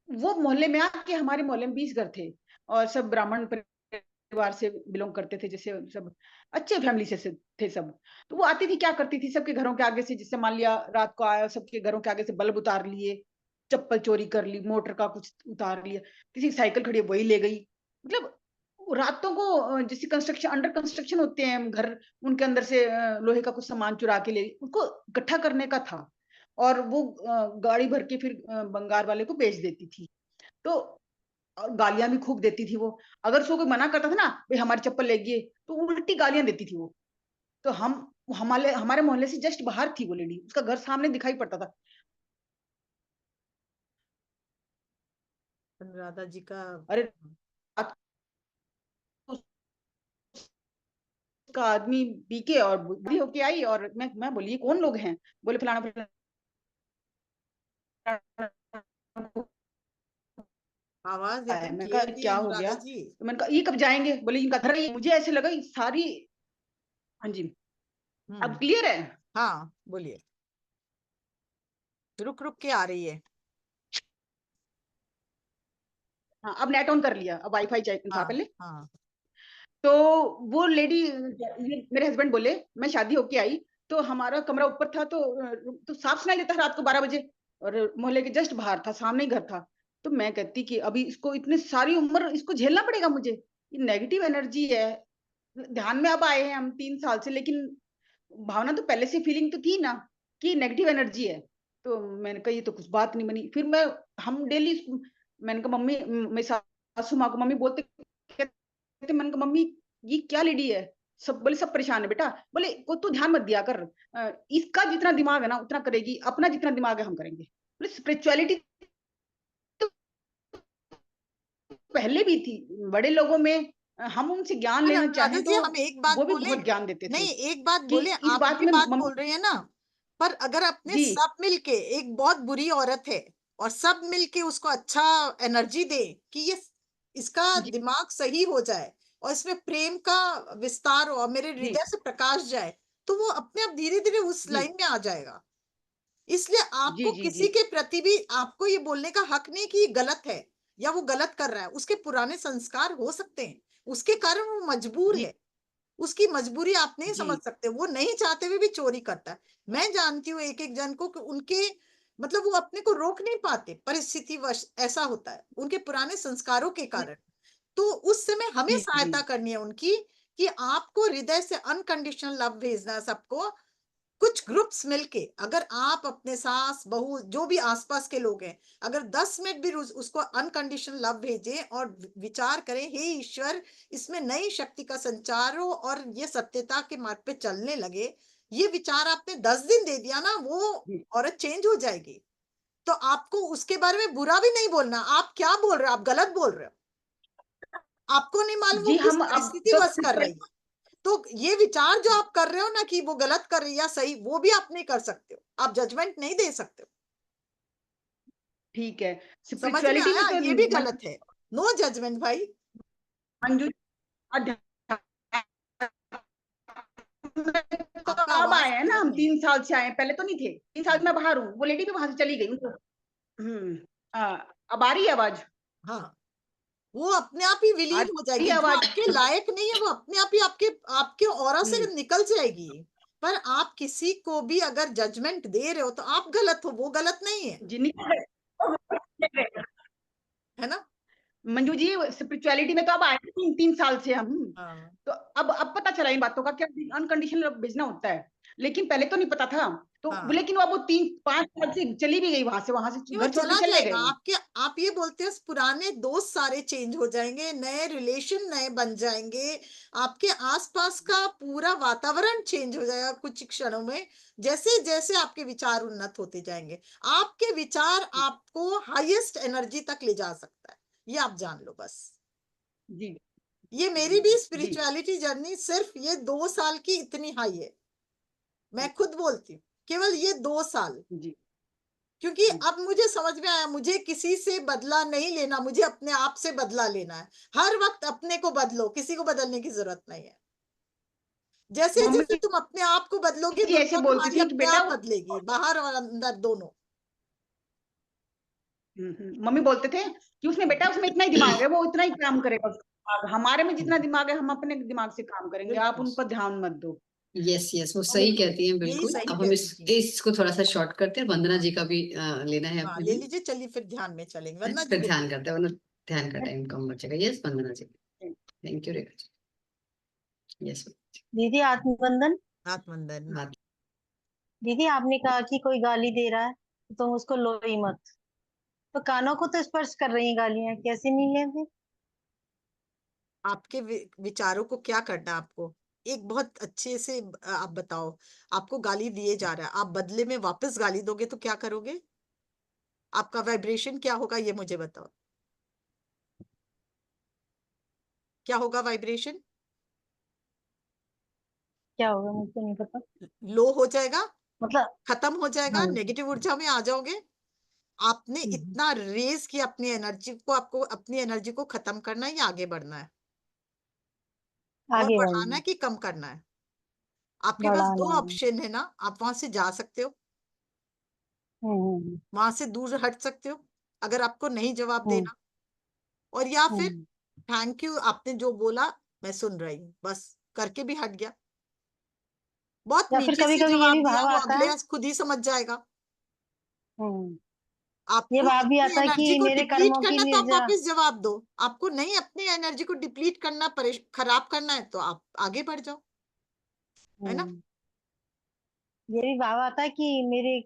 वो मोहल्ले में आके, हमारे मोहल्ले में 20 घर थे और सब ब्राह्मण परिवार से बिलोंग करते थे, जैसे सब अच्छे फैमिली से थे सब। तो वो आती थी, क्या करती थी, सबके घरों के आगे से, जैसे मान लिया रात को आया, सबके घरों के आगे से बल्ब उतार लिए, चप्पल चोरी कर ली, मोटर का कुछ उतार लिया, किसी की साइकिल खड़ी है वही ले गई। मतलब रातों को जैसे कंस्ट्रक्शन, अंडर कंस्ट्रक्शन होते हैं घर, उनके अंदर से लोहे का कुछ सामान चुरा के ले, उनको इकट्ठा करने का था। और वो गाड़ी भर के फिर बंगाल वाले को बेच देती थी। तो और गालियां भी खूब देती थी वो। अगर उसको कोई मना करता था ना, भाई हमारी चप्पल ले गई, तो उल्टी गालियां देती थी वो। तो हम, हमारे हमारे मोहल्ले से जस्ट बाहर थी वो लेडी, उसका घर सामने दिखाई पड़ता था।
अनुराधा जी का
अरे रात को उसका आदमी पी के और बुरी होके आई, और मैं बोली, ये कौन लोग हैं? बोले फलाना फलाना।
आवाज
है।
एकदम
मैंने कहा
क्लियर नहीं है
क्या हो
अनुराधा
गया?
जी।
तो मैंने कहा ये कब जाएंगे? बोले इनका घर है ये। मुझे ऐसे लगा ये सारी। हाँ जी, अब
हम्म।
क्लियर है?
हाँ बोलिए, रुक रुक के आ रही है।
हाँ, अब नेट ऑन कर लिया, अब वाईफाई था
हाँ
पहले।
हाँ।
तो वो लेडी, ये मेरे हस्बैंड बोले, मैं शादी होके आई तो हमारा कमरा ऊपर था, तो साफ सुनाई देता रात को 12 बजे, और मोहल्ले के जस्ट बाहर था, सामने ही घर था। तो मैं कहती कि अभी इसको इतने सारी उम्र इसको झेलना पड़ेगा मुझे, ये नेगेटिव एनर्जी है। ध्यान में अब आए हैं हम 3 साल से, लेकिन भावना तो पहले से फीलिंग तो थी ना कि नेगेटिव एनर्जी है। तो मैंने कहा ये तो कुछ बात नहीं बनी। फिर हम डेली, मैंने कहा मम्मी, मेरी सासू माँ को मम्मी बोलते, कहते, मैंने कहा मम्मी ये क्या लेडी है? सब बोले सब परेशान है बेटा। बोले को तू ध्यान मत दिया कर, इसका जितना दिमाग है ना उतना करेगी, अपना जितना दिमाग है हम करेंगे। बोले स्पिरिचुअलिटी तो पहले भी थी बड़े लोगों में, हम उनसे ज्ञान
पर
लेना
अनुराधा
चाहें
जी,
तो
हम एक बात
वो भी
बोले,
बहुत ज्ञान देते थे।
नहीं एक बात
कि
बोले,
इस
आप
बात
भी
में
बात बोल रही है ना, पर अगर अपने
जी
सब मिलके, एक बहुत बुरी औरत है और सब मिलके उसको अच्छा एनर्जी दे कि ये इसका
जी
दिमाग सही हो जाए और इसमें प्रेम का विस्तार हो और मेरे
जी
हृदय से प्रकाश जाए, तो वो अपने आप धीरे धीरे उस
जी
लाइन में आ जाएगा। इसलिए
जी
आपको
जी
किसी
जी
के प्रति भी आपको ये बोलने का हक नहीं कि ये गलत है या वो गलत कर रहा है। उसके पुराने संस्कार हो सकते हैं, उसके कारण वो मजबूर
जी
है, उसकी मजबूरी आप नहीं
जी
समझ सकते। वो नहीं चाहते हुए भी चोरी करता है। मैं जानती हूँ एक एक जन को कि उनके मतलब वो अपने को रोक नहीं पाते, परिस्थिति वश ऐसा होता है उनके पुराने संस्कारों के कारण। तो उस समय हमें
जी जी
सहायता करनी है उनकी, कि आपको हृदय से अनकंडीशनल लव भेजना है सबको। कुछ ग्रुप्स मिलके, अगर आप अपने सास बहू जो भी आसपास के लोग हैं, अगर 10 मिनट भी उसको अनकंडीशनल लव भेजें और विचार करें, हे ईश्वर इसमें नई शक्ति का संचार हो और ये सत्यता के मार्ग पे चलने लगे, ये विचार आपने 10 दिन दे दिया ना, वो
जी
औरत चेंज हो जाएगी। तो आपको उसके बारे में बुरा भी नहीं बोलना। आप क्या बोल रहे हो? आप गलत बोल रहे हो। आपको नहीं मालूम वो
जी
किस
हम अब
परिस्थिति
तो
बस कर रही है। तो ये विचार जो आप कर रहे हो ना कि वो गलत कर रही है या सही, वो भी आप नहीं कर सकते हो। आप जजमेंट नहीं दे सकते हो।
ठीक है।
समझ में
स्पिरिचुअलिटी में
आया?
तो
ये भी गलत है। नो जजमेंट भाई।
मंजू अध्यात्म में तो
आपका
अब
आवाज
आए हैं ना,
क्लियर
हम
नहीं।
3 साल से आए हैं, पहले तो नहीं थे। 3 साल से मैं बाहर हूँ, वो लेडी भी वहां से चली गई उनको। हम्म अब आ रही है आवाज?
हाँ, वो अपने आप ही
आ
विलीन हो
रही
जाएगी।
है
जो
आवाज?
आपके लायक नहीं है वो अपने आप ही आपके आपके ऑरा से
हम्म
निकल जाएगी। पर आप किसी को भी अगर जजमेंट दे रहे हो तो आप गलत हो, वो गलत नहीं है।
जी निकल गए।
है ना?
मंजू जी स्पिरिचुअलिटी में तो अब आए हैं 3 साल से हम।
हाँ
तो अब पता चला इन बातों का, क्या अनकंडीशनल भेजना होता है, लेकिन पहले तो नहीं पता था। तो
हाँ।
लेकिन अब वो 3-5 साल से चली भी गई वहां से
नहीं, वो
घर छोड़ के
चला
चले
जाएगा।
गए वो।
आपके आप ये बोलते हैं पुराने दोस्त सारे चेंज हो जाएंगे, नए रिलेशन नए बन जाएंगे, आपके आसपास का पूरा वातावरण चेंज हो जाएगा कुछ क्षणों में, जैसे जैसे आपके विचार उन्नत होते जाएंगे। आपके विचार आपको हाईएस्ट एनर्जी तक ले जा सकता है, ये आप जान लो बस।
जी
ये
जी
मेरी भी
जी
स्पिरिचुअलिटी जर्नी सिर्फ ये 2 साल की इतनी हाई है। मैं खुद बोलती हूँ केवल ये 2 साल,
जी
क्योंकि
जी
अब मुझे समझ में आया मुझे किसी से बदला नहीं लेना, मुझे अपने आप से बदला लेना है। हर वक्त अपने को बदलो, किसी को बदलने की जरूरत नहीं है। जैसे
मम्मी
जैसे तुम अपने आप को बदलोगे
जी ऐसे
दुनिया
बोलती
तुम्हारी
थी कि
अपने
बेटा
आप बदलेगी, बाहर और अंदर दोनों।
मम्मी बोलते थे कि उसमें बेटा उसमें इतना ही दिमाग है, वो इतना ही काम करेगा उसका दिमाग। हमारे में जितना दिमाग है हम अपने दिमाग से काम करेंगे, आप
बिल्कुल।
उन पर ध्यान मत दो।
यस यस, वो सही
बिल्कुल,
कहती हैं
यही
बिल्कुल।
सही
अब हम
कहती थी।
इसको थोड़ा सा शॉर्ट करते हैं, वंदना जी का भी लेना है
हाँ
अपने
ले
में।
लीजिए, चलिए फिर ध्यान में चलेंगे। वंदना
इस
जी
पे
बोलिए।
ध्यान करते हैं, वरना ध्यान का टाइम कम बचेगा। Yes Vandana ji, thank you Rekha ji. Yes
दीदी आत्मबंधन।
आत्मवंदन।
बात।
दीदी आपने कहा कि कोई गाली दे रहा है तो तुम उसको लो ही मत। तो कानों को तो स्पर्श कर रही हैं गालियां, कैसे नहीं लेंगे?
आपके विचारों को क्या करना है आपको, एक बहुत अच्छे से आप बताओ। आपको गाली दिए जा रहा है, आप बदले में वापस गाली दोगे तो क्या करोगे? आपका वाइब्रेशन क्या होगा ये मुझे बताओ। क्या होगा वाइब्रेशन?
क्या होगा मुझे नहीं पता।
लो हो जाएगा,
मतलब
खत्म हो जाएगा,
हाँ।
नेगेटिव ऊर्जा में आ जाओगे। आपने
हम्म,
इतना रेज किया अपनी एनर्जी को, आपको अपनी एनर्जी को खत्म करना है या आगे बढ़ना है? और
आगे
बढ़ाना
बढ़ना।
है कि कम करना है? आपके पास दो
बढ़ाना है।
ऑप्शन है ना, आप वहां से जा सकते हो,
हम्म
वहां से दूर हट सकते हो अगर आपको नहीं जवाब
हम्म
देना, और या फिर
हम्म।
थैंक यू आपने जो बोला मैं सुन रही हूँ, बस करके भी हट गया। बहुत
या फिर
मीठे
कभी
से
कभी ये भी
जवाब दिया,
भाव
वो
आता
अगले
है।
खुद ही समझ जाएगा।
हम्म। ये
आपको
भाव भी
अपनी
आता है
एनर्जी
कि
को
मेरे
डिप्लीट
कर्मों की
करना तो आप
निर्जरा।
वापस जवाब दो। आपको नहीं अपनी एनर्जी को डिप्लीट करना, खराब करना है तो आप आगे बढ़ जाओ, है ना?
हम्म। ये भी भाव आता है कि मेरे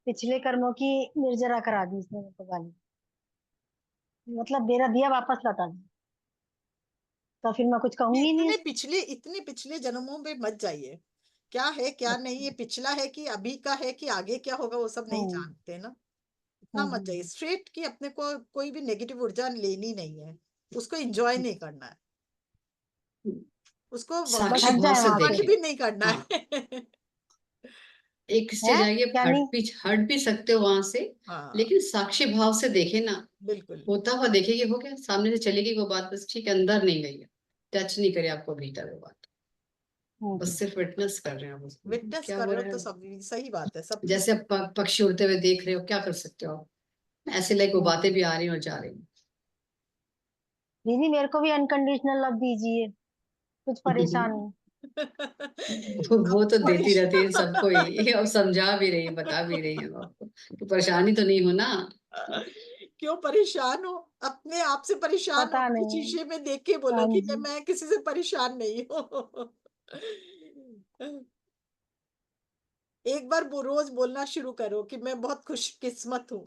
पिछले कर्मों की निर्जरा करा दी इसने मेरे को गाली। मतलब मेरा दिया वापस लौटा दी, तो फिर मैं कुछ
ये
कहूंगी नहीं उसको।
इतने पिछले जन्मों में मत जाइए। क्या है क्या नहीं,
अच्छा।
ये पिछला है कि अभी का है कि आगे क्या होगा, वो सब नहीं
हम्म
जानते ना। इतना मत जाइए
हम्म
स्ट्रेट कि अपने को कोई भी नेगेटिव ऊर्जा लेनी नहीं है, उसको एंजॉय नहीं करना है, उसको
बस
साक्षी
हट
भाव
जाए
से
वहां से।
बंद
देखें।
भी नहीं करना
हाँ,
है।
एक
है
स्टेज आएगी,
क्या नहीं।
हट भी सकते हो वहां से,
हाँ
लेकिन साक्षी भाव से देखे ना।
बिल्कुल।
होता हुआ देखेगी, हो गया, सामने से चली गई वो बात, बस ठीक है, अंदर नहीं गई है, टच नहीं करे आपको भीतर वो बात, बस
हम्म
सिर्फ विटनेस कर रहे हैं आप उसको,
विटनेस
क्या
कर
हो
रहे हो
रहा
तो
है।
सब सही बात है, सब
जैसे आप पक्षी उड़ते हुए देख रहे हो, क्या कर सकते हो आप, ऐसे लाइक वो बातें
हम्म।
भी आ रही हैं और जा रही
दीदी मेरे को भी अनकंडीशनल लव दीजिए, कुछ परेशान
हैं।
हूँ।
वो तो देती रहती है सबको
परेशान।
ही, और समझा भी रही है, बता भी रही है आपको, तो परेशानी तो नहीं हो ना।
क्यों परेशान हो? अपने आप से परेशान हो
पता
कि
नहीं।
शीशे में देख के बोलो
हाँ
कि
जी।
मैं किसी से परेशान नहीं हूँ। एक बार वो रोज बोलना शुरू करो कि मैं बहुत खुशकिस्मत हूँ,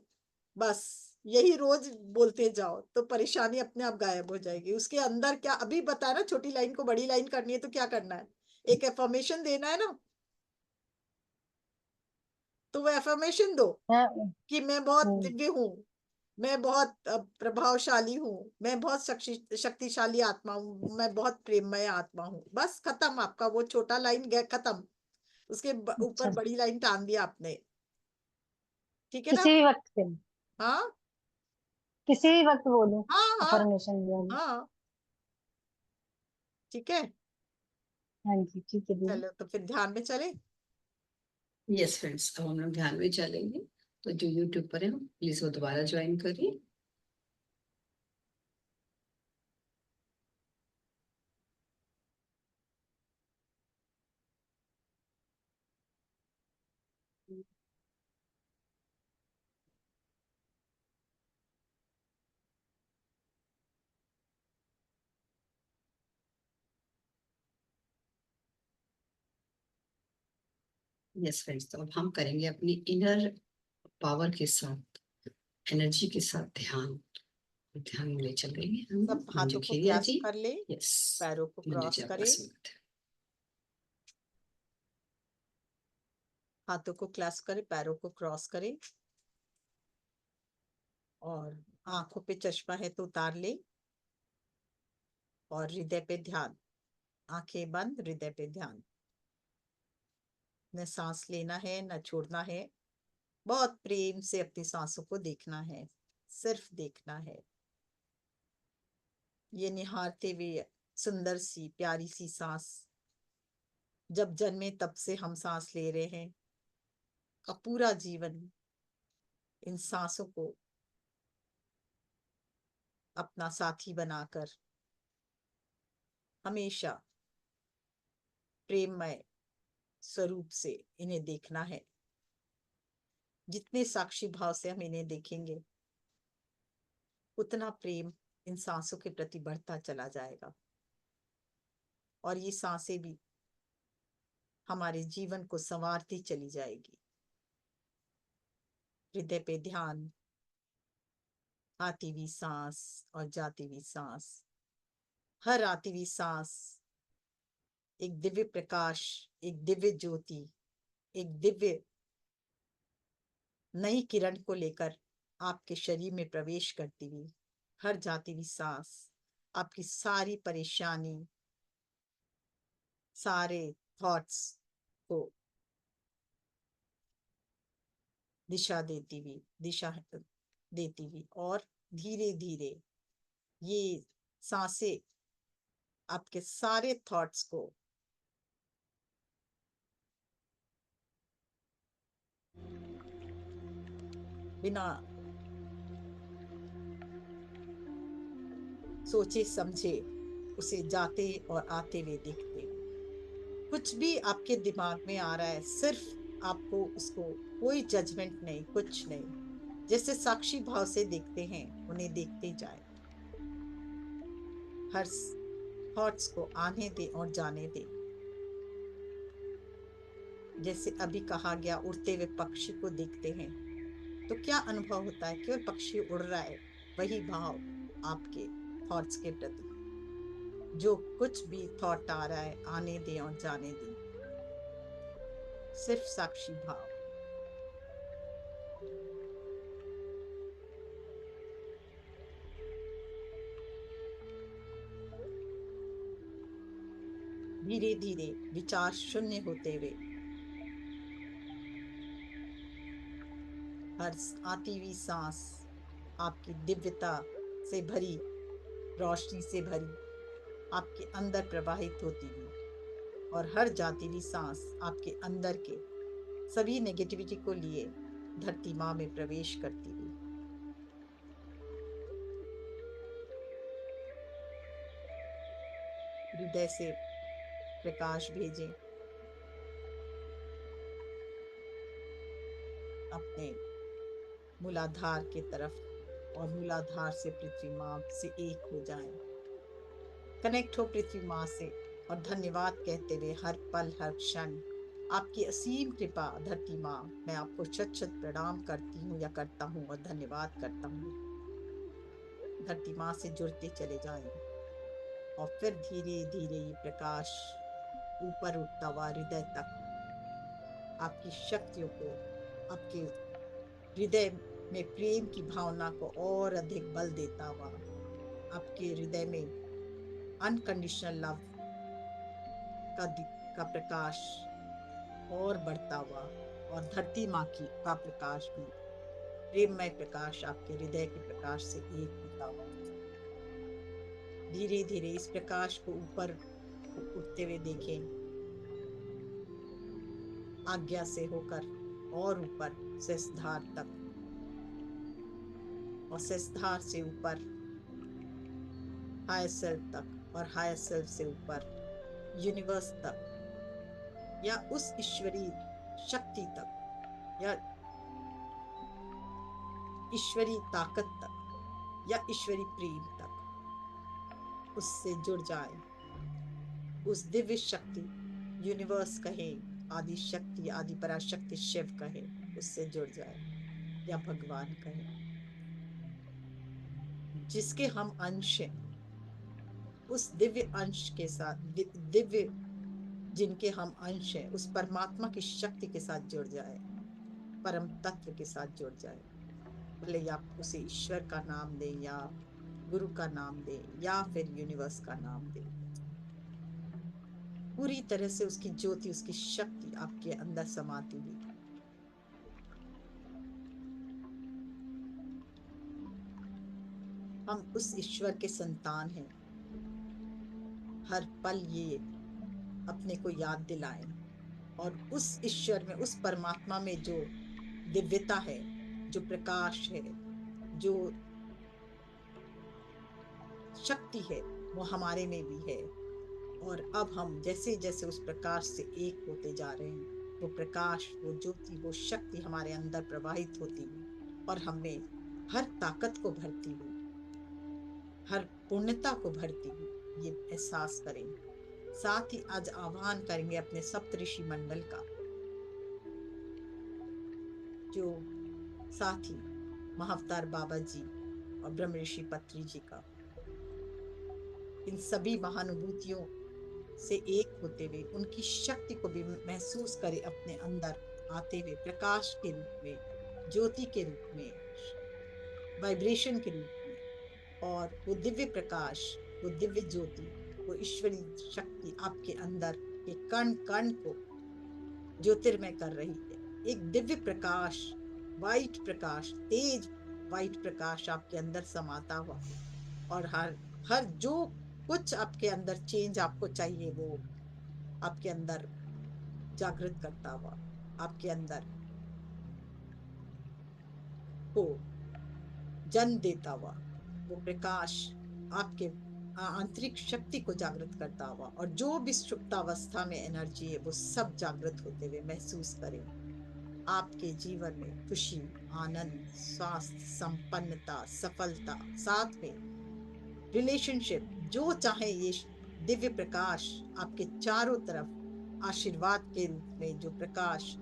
बस यही रोज बोलते जाओ तो परेशानी अपने आप गायब हो जाएगी। उसके अंदर क्या अभी बताया ना, छोटी लाइन को बड़ी लाइन करनी है तो क्या करना है? एक एफर्मेशन देना है ना, तो वो एफर्मेशन दो
हाँ,
कि मैं बहुत
हम्म,
दिव्य हूँ, मैं बहुत प्रभावशाली हूँ, मैं बहुत शक्तिशाली आत्मा हूँ, मैं बहुत प्रेममय आत्मा हूँ। बस खत्म, आपका वो छोटा लाइन गया खत्म, उसके ऊपर
अच्छा।
बड़ी लाइन टान दिया आपने। ठीक है ना?
किसी भी वक्त पे,
हाँ
किसी भी वक्त बोलूं
हाँ हाँ
अफर्मेशन वाली।
हाँ। ठीक है,
हाँ जी ठीक है दीदी।
चलो तो फिर ध्यान में चले।
यस फ्रेंड्स, अब हम लोग ध्यान में चलेंगे, तो जो यूट्यूब पर है प्लीज वो दोबारा ज्वाइन करिए। यस फ्रेंड्स, तो अब हम करेंगे अपनी इनर पावर के साथ, एनर्जी के साथ ध्यान। ध्यान में ले चल रही है हम
सब
मंजू
हाथों को
खेरिया
क्लास्प
जी।
कर ले,
यस,
पैरों को
मंजू
क्रॉस
जी आपका
करें,
स्वागत है।
हाथों को क्लास्प करें, पैरों को क्रॉस करें, और आंखों पे चश्मा है तो उतार ले, और हृदय पे ध्यान, आंखें बंद, हृदय पे ध्यान। न सांस लेना है न छोड़ना है, बहुत प्रेम से अपनी सांसों को देखना है, सिर्फ देखना है। ये निहारते हुए सुंदर सी प्यारी सी सांस जब जन्मे तब से हम सांस ले रहे हैं, का पूरा जीवन इन सांसों को अपना साथी बनाकर हमेशा प्रेममय स्वरूप से इन्हें देखना है। जितने साक्षी भाव से हम इन्हें देखेंगे, उतना प्रेम इन सांसों के प्रति बढ़ता चला जाएगा और ये सांसें भी हमारे जीवन को संवारती चली जाएगी। हृदय पे ध्यान, आती हुई सांस और जाती हुई सांस। हर आती हुई सांस एक दिव्य प्रकाश, एक दिव्य ज्योति, एक दिव्य नई किरण को लेकर आपके शरीर में प्रवेश करती हुई हर जाती हुई सांस आपकी सारी परेशानी, सारे थॉट्स को दिशा देती हुई और धीरे धीरे ये सांसें आपके सारे थॉट्स को बिना सोचे समझे उसे जाते और आते हुए देखते। कुछ भी आपके दिमाग में आ रहा है, सिर्फ आपको उसको कोई जजमेंट नहीं, कुछ नहीं, जैसे साक्षी भाव से देखते हैं उन्हें देखते जाए। हर थॉट्स को आने दे और जाने दे। जैसे अभी कहा गया, उड़ते हुए पक्षी को देखते हैं तो क्या अनुभव होता है? केवल पक्षी उड़ रहा है, वही भाव आपके थॉट्स के प्रति। जो कुछ भी थॉट आ रहा है आने दें और जाने दें, सिर्फ साक्षी भाव। धीरे धीरे विचार शून्य होते हुए हर आती हुई सांस आपकी दिव्यता से भरी, रोशनी से भरी आपके अंदर प्रवाहित होती हुई और हर जाती हुई सांस आपके अंदर के सभी नेगेटिविटी को लिए धरती माँ में प्रवेश करती हुई। हृदय से प्रकाश भेजें अपने मूलाधार के तरफ और मूलाधार से पृथ्वी माँ से एक हो जाएं। कनेक्ट हो पृथ्वी माँ से और धन्यवाद कहते हुए हर पल हर क्षण आपकी असीम कृपा धरती माँ, मैं आपको शत शत प्रणाम करती हूँ या करता हूँ और धन्यवाद करता हूँ। धरती माँ से जुड़ते चले जाएं और फिर धीरे धीरे ये प्रकाश ऊपर उठता हुआ हृदय तक आपकी शक्तियों को, आपके हृदय में प्रेम की भावना को और अधिक बल देता हुआ, आपके हृदय में अनकंडीशनल लव का प्रकाश और बढ़ता हुआ और धरती माँ की का प्रकाश भी, प्रेममय प्रकाश आपके हृदय के प्रकाश से एक होता हुआ धीरे धीरे इस प्रकाश को ऊपर उठते हुए देखें, आज्ञा से होकर और ऊपर सहस्त्रधार तक और सहस्त्रधार से ऊपर हायर सेल्फ तक और हायर सेल्फ से ऊपर यूनिवर्स तक या उस ईश्वरीय शक्ति तक या ईश्वरीय ताकत तक या ईश्वरीय प्रेम तक उससे जुड़ जाए। उस दिव्य शक्ति, यूनिवर्स कहे, आदि शक्ति, आदि पराशक्ति शिव कहे, उससे जुड़ जाए या भगवान कहे, जिसके हम अंश हैं, उस दिव्य अंश के साथ, दिव्य जिनके हम अंश हैं, उस परमात्मा की शक्ति के साथ जुड़ जाए, परम तत्व के साथ जुड़ जाए। भले आप उसे ईश्वर का नाम दें या गुरु का नाम दें या फिर यूनिवर्स का नाम दें, पूरी तरह से उसकी ज्योति, उसकी शक्ति आपके अंदर समाती हुई हम उस ईश्वर के संतान हैं। हर पल ये अपने को याद दिलाएं और उस ईश्वर में, उस परमात्मा में जो दिव्यता है, जो प्रकाश है, जो शक्ति है, वो हमारे में भी है। और अब हम जैसे जैसे उस प्रकाश से एक होते जा रहे हैं, वो प्रकाश, वो ज्योति, वो शक्ति हमारे अंदर प्रवाहित होती हुई और हमें हर ताकत को भरती हुई, हर पूर्णता को भरती हुई ये एहसास करें। साथ ही आज आह्वान करेंगे अपने सप्तऋषि मंडल का, जो साथी महाअवतार बाबा जी और ब्रह्म ऋषि पत्री जी का, इन सभी महानुभूतियों से एक होते हुए उनकी शक्ति को भी महसूस करें अपने अंदर आते हुए, प्रकाश के रूप में, ज्योति के रूप में, वाइब्रेशन के रूप में। और वो दिव्य प्रकाश, वो दिव्य ज्योति, वो ईश्वरीय शक्ति आपके अंदर के कण कण को ज्योतिर्मय कर रही है। एक दिव्य प्रकाश, वाइट प्रकाश, तेज वाइट प्रकाश आपके अंदर समाता हुआ और हर हर जो कुछ आपके अंदर चेंज आपको चाहिए वो आपके अंदर जागृत करता हुआ, आपके अंदर को जन्म देता हुआ वो प्रकाश आपके आंतरिक शक्ति को जागृत करता हुआ, और जो भी सुप्तावस्था में एनर्जी है वो सब जागृत होते हुए महसूस करें। आपके जीवन में खुशी, आनंद, स्वास्थ्य, संपन्नता, सफलता, साथ में रिलेशनशिप, जो चाहे ये दिव्य प्रकाश आपके चारों तरफ आशीर्वाद के रूप में, जो प्रकाश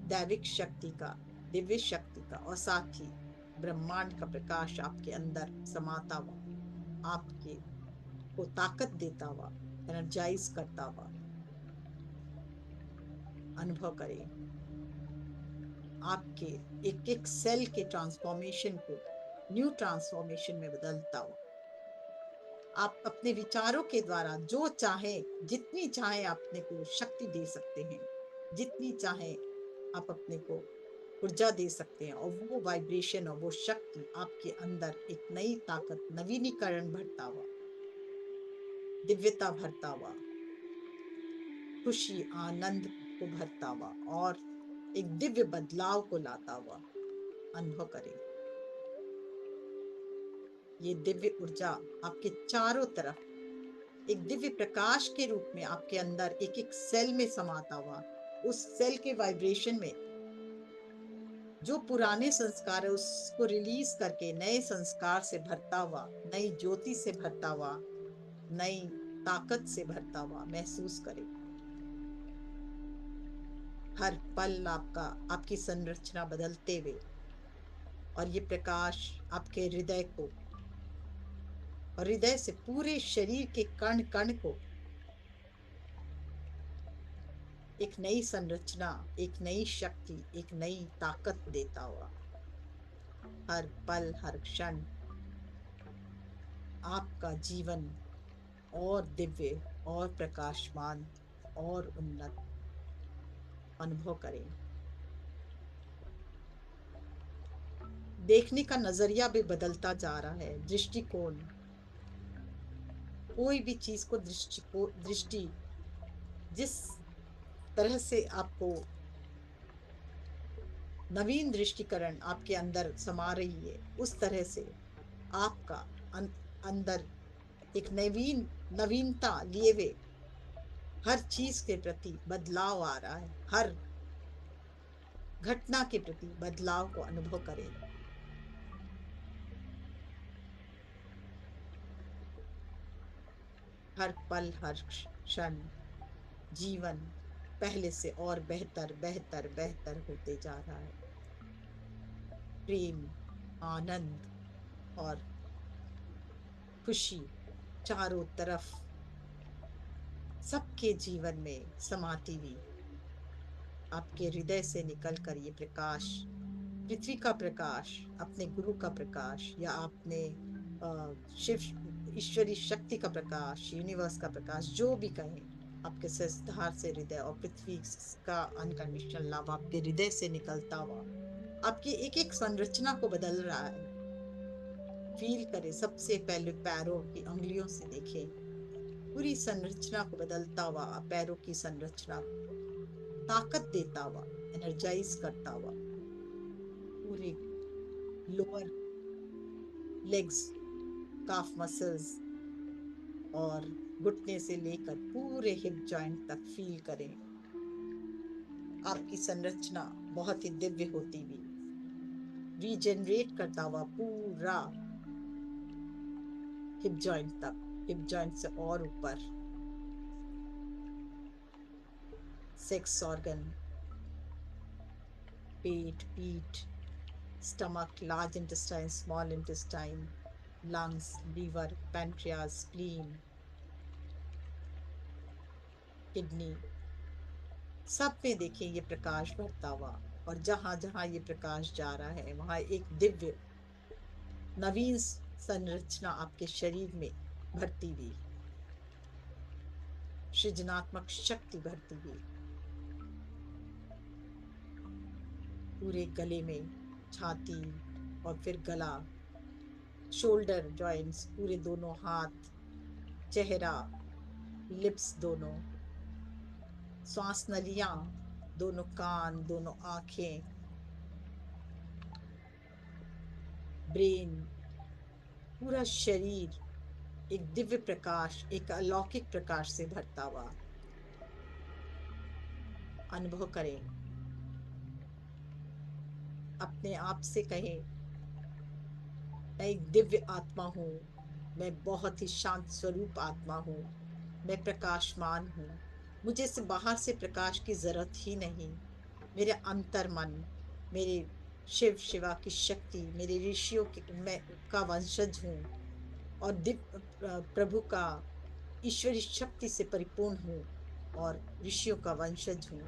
दैविक शक्ति का, दिव्य शक्ति का और साथ ही ब्रह्मांड का प्रकाश आपके अंदर समाता हुआ, आपके को ताकत देता हुआ, एनर्जाइज करता हुआ अनुभव करें। आपके एक एक सेल के ट्रांसफॉर्मेशन को न्यू ट्रांसफॉर्मेशन में बदलता हुआ, आप अपने विचारों के द्वारा जो चाहे, जितनी चाहे अपने को शक्ति दे सकते हैं, जितनी चाहे आप अपने को ऊर्जा दे सकते हैं, और वो वाइब्रेशन और वो शक्ति आपके अंदर एक नई ताकत, नवीनीकरण भरता हुआ, दिव्यता भरता हुआ, खुशी, आनंद को भरता हुआ और एक दिव्य बदलाव को लाता हुआ अनुभव करें। ये दिव्य ऊर्जा आपके चारों तरफ एक दिव्य प्रकाश के रूप में आपके अंदर एक एक सेल में समाता हुआ, उस सेल के वाइब्रेशन में जो पुराने संस्कार है उसको रिलीज करके नए संस्कार से भरता हुआ, नई ज्योति से भरता हुआ, नई ताकत से भरता हुआ महसूस करें। हर पल आपकी संरचना बदलते हुए और ये प्रकाश आपके हृदय को और हृदय से पूरे शरीर के कण कण को एक नई संरचना, एक नई शक्ति, एक नई ताकत देता हुआ। हर पल, हर क्षण आपका जीवन और दिव्य और प्रकाशमान और उन्नत अनुभव करें। देखने का नजरिया भी बदलता जा रहा है, दृष्टिकोण, कोई भी चीज को दृष्टि जिस तरह से आपको नवीन दृष्टिकरण आपके अंदर समा रही है, उस तरह से आपका अंदर एक नवीनता लिए हुए हर चीज के प्रति बदलाव आ रहा है, हर घटना के प्रति बदलाव को अनुभव करें। हर पल, हर क्षण जीवन पहले से और बेहतर बेहतर बेहतर होते जा रहा है। प्रेम, आनंद और खुशी चारों तरफ सबके जीवन में समाती हुई आपके हृदय से निकलकर ये प्रकाश, पृथ्वी का प्रकाश, अपने गुरु का प्रकाश, या आपने शिव ईश्वरी शक्ति का प्रकाश, यूनिवर्स का प्रकाश, जो भी कहें, आपके सहस्त्रार से हृदय और पृथ्वी का अनकंडीशनल लव आपके हृदय से निकलता हुआ आपकी एक एक संरचना को बदल रहा है। फील करें, सबसे पहले पैरों की उंगलियों से देखें पूरी संरचना को बदलता हुआ, पैरों की संरचना ताकत देता हुआ, एनर्जाइज करता हुआ, पूरे लोअर लेग्स, काफ मसल्स और घुटने से लेकर पूरे हिप जॉइंट तक फील करें। आपकी संरचना बहुत ही दिव्य होती हुई, रीजनरेट करता हुआ पूरा हिप जॉइंट तक, हिप जॉइंट से और ऊपर सेक्स ऑर्गन, पेट, पीठ, stomach, large intestine, small intestine, lungs, liver, pancreas, spleen, kidney, सब में देखिए ये प्रकाश बढ़ता हुआ, और जहां जहां ये प्रकाश जा रहा है वहां एक दिव्य नवीन संरचना आपके शरीर में भरती हुई, सृजनात्मक शक्ति भरती हुई, पूरे गले में, छाती और फिर गला, शोल्डर जॉइंट्स, पूरे दोनों हाथ, चेहरा, लिप्स दोनों, श्वास नलियां, दोनों कान, दोनों आंखें, ब्रेन, पूरा शरीर एक दिव्य प्रकाश, एक अलौकिक प्रकाश से भरता हुआ अनुभव करें। अपने आप से कहें, मैं एक दिव्य आत्मा हूँ, मैं बहुत ही शांत स्वरूप आत्मा हूँ, मैं प्रकाशमान हूँ, मुझे से बाहर से प्रकाश की जरूरत ही नहीं। मेरे अंतर मन, मेरे शिव शिवा की शक्ति, मेरे ऋषियों की मैं का वंशज हूँ, और दिव्य प्रभु का ईश्वरी शक्ति से परिपूर्ण हूँ, और ऋषियों का वंशज हूँ।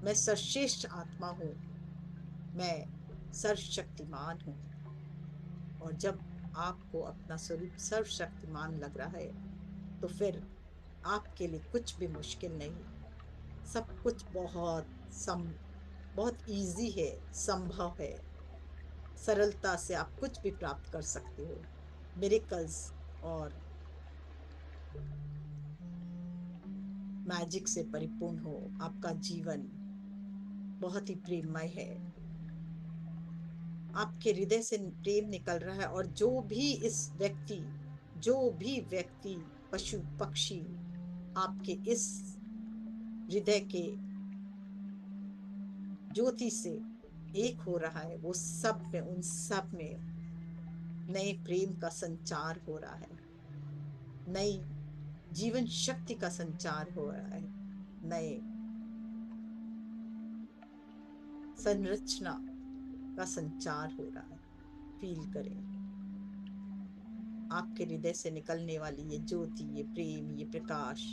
मैं सर्वश्रेष्ठ आत्मा हूँ, मैं सर्वशक्तिमान हूँ। और जब आपको अपना स्वरूप सर्वशक्तिमान लग रहा है तो फिर आपके लिए कुछ भी मुश्किल नहीं, सब कुछ बहुत इजी है, संभव है, सरलता से आप कुछ भी प्राप्त कर सकते हो। मिरेकल्स और मैजिक से परिपूर्ण हो, आपका जीवन बहुत ही प्रेममय है, आपके हृदय से प्रेम निकल रहा है। और जो भी व्यक्ति, पशु पक्षी आपके इस हृदय के ज्योति से एक हो रहा है, वो सब में, उन सब में नए प्रेम का संचार हो रहा है, नई जीवन शक्ति का संचार हो रहा है, नए संरचना का संचार हो रहा है। फील करें आपके हृदय से निकलने वाली ये ज्योति, ये प्रेम, ये प्रकाश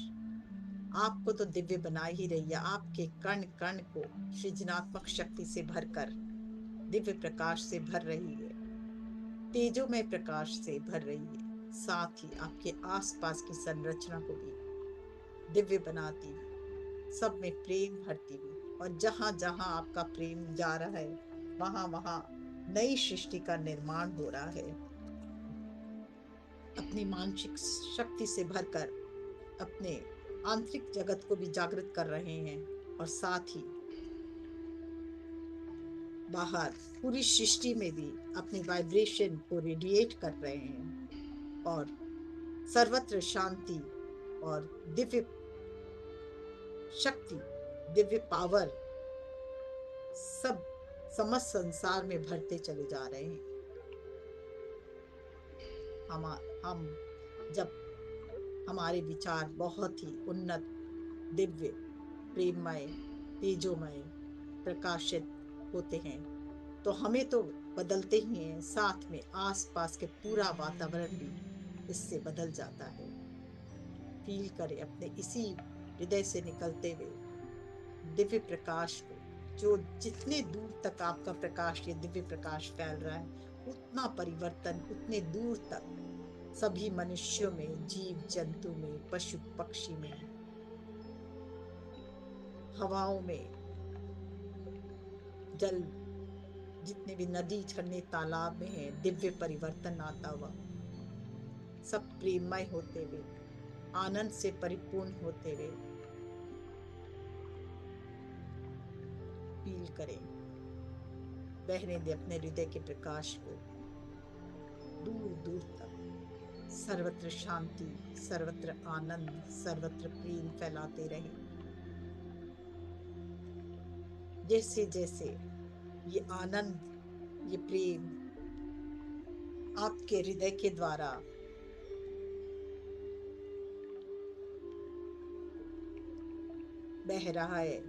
आपको तो दिव्य बना ही रही है, आपके कण कण को सृजनात्मक शक्ति से भरकर दिव्य प्रकाश से भर रही है, तेजोमय प्रकाश से भर रही है, साथ ही आपके आसपास की संरचना को भी दिव्य बनाती हुई, सब में प्रेम भरती हुई। और जहां जहां आपका प्रेम जा रहा है वहां वहां नई सृष्टि का निर्माण हो रहा है। अपनी मानसिक शक्ति से भरकर अपने आंतरिक जगत को भी जागृत कर रहे हैं, और साथ ही बाहर पूरी सृष्टि में भी अपनी वाइब्रेशन को रेडिएट कर रहे हैं, और सर्वत्र शांति और दिव्य शक्ति, दिव्य पावर सब समस्त संसार में भरते चले जा रहे हैं। हम जब हमारे विचार बहुत ही उन्नत, दिव्य, प्रेममय, तेजोमय, प्रकाशित होते हैं तो हमें तो बदलते ही हैं, साथ में आसपास के पूरा वातावरण भी इससे बदल जाता है। फील करें अपने इसी हृदय से निकलते हुए दिव्य प्रकाश को, जो जितने दूर तक आपका प्रकाश, ये दिव्य प्रकाश फैल रहा है, उतना परिवर्तन उतने दूर तक सभी मनुष्यों में, जीव जंतु में, पशु पक्षी में, हवाओं में, जल, जितने भी नदी झरने तालाब में है, दिव्य परिवर्तन आता हुआ, सब प्रेममय होते हुए आनंद से परिपूर्ण होते हुए फील करें। बहने दे अपने हृदय के प्रकाश को दूर दूर तक। सर्वत्र शांति, सर्वत्र आनंद, सर्वत्र प्रेम फैलाते रहे। जैसे जैसे ये आनंद, ये प्रेम आपके हृदय के द्वारा बह रहा है,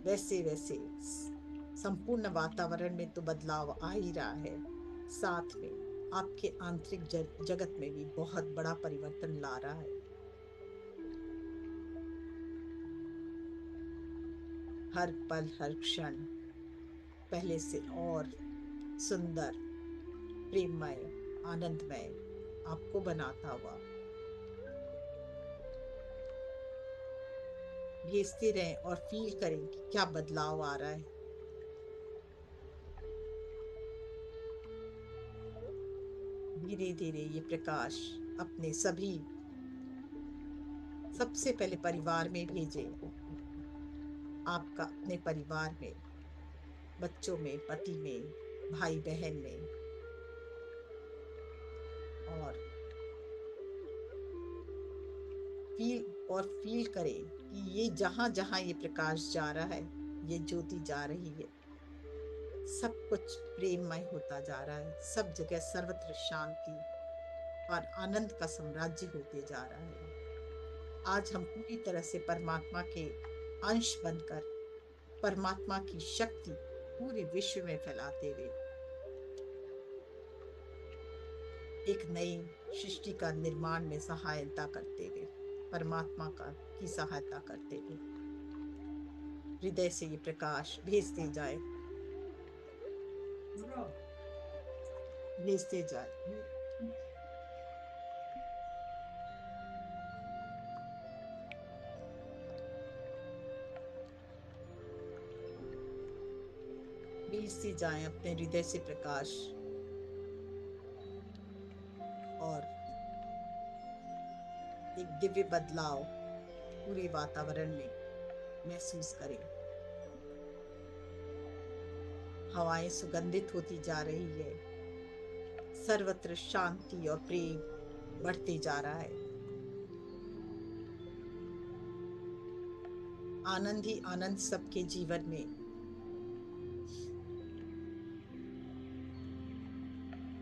वैसे वैसे संपूर्ण वातावरण में तो बदलाव आ ही रहा है, साथ में आपके आंतरिक जगत में भी बहुत बड़ा परिवर्तन ला रहा है। हर पल, हर क्षण पहले से और सुंदर, प्रेममय, आनंदमय आपको बनाता हुआ भेजते रहें और फील करें कि क्या बदलाव आ रहा है। धीरे धीरे ये प्रकाश अपने सबसे पहले परिवार में भेजे। आपका अपने परिवार में, बच्चों में, पति में, भाई बहन में, और फील करें कि ये जहां जहां ये प्रकाश जा रहा है, ये ज्योति जा रही है, सब कुछ प्रेममय होता जा रहा है। सब जगह सर्वत्र शांति और आनंद का साम्राज्य होते जा रहा है। आज हम पूरी तरह से परमात्मा के अंश बनकर परमात्मा की शक्ति पूरे विश्व में फैलाते हुए एक नई सृष्टि का निर्माण में सहायता करते हुए, परमात्मा की सहायता करते हुए हृदय से ये प्रकाश भेजते जाए, भेजते जाए। भेजते जाए अपने हृदय से प्रकाश, और एक दिव्य बदलाव पूरे वातावरण में महसूस करें। हवाएं सुगंधित होती जा रही है, सर्वत्र शांति और प्रेम बढ़ते जा रहा है। आनंद ही आनंद सबके जीवन में,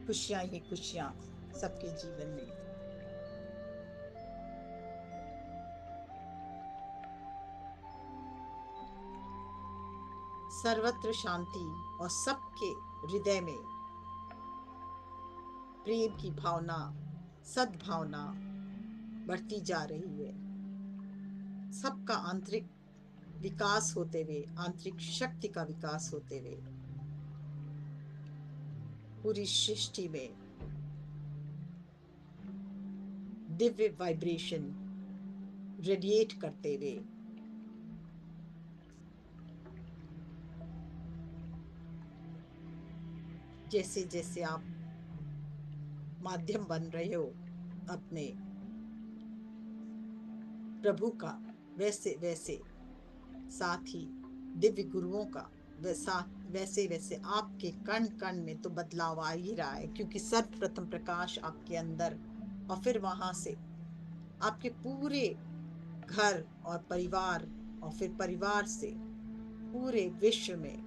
खुशियां ही खुशियां सबके जीवन में। सर्वत्र शांति और सबके हृदय में प्रेम की भावना, सद्भावना बढ़ती जा रही है। सबका आंतरिक विकास होते हुए, आंतरिक शक्ति का विकास होते हुए पूरी सृष्टि में दिव्य वाइब्रेशन रेडिएट करते हुए जैसे जैसे आप माध्यम बन रहे हो अपने प्रभु का, वैसे वैसे साथ ही दिव्य गुरुओं का वैसे वैसे आपके कण कण में तो बदलाव आ ही रहा है, क्योंकि सर्वप्रथम प्रकाश आपके अंदर और फिर वहां से आपके पूरे घर और परिवार, और फिर परिवार से पूरे विश्व में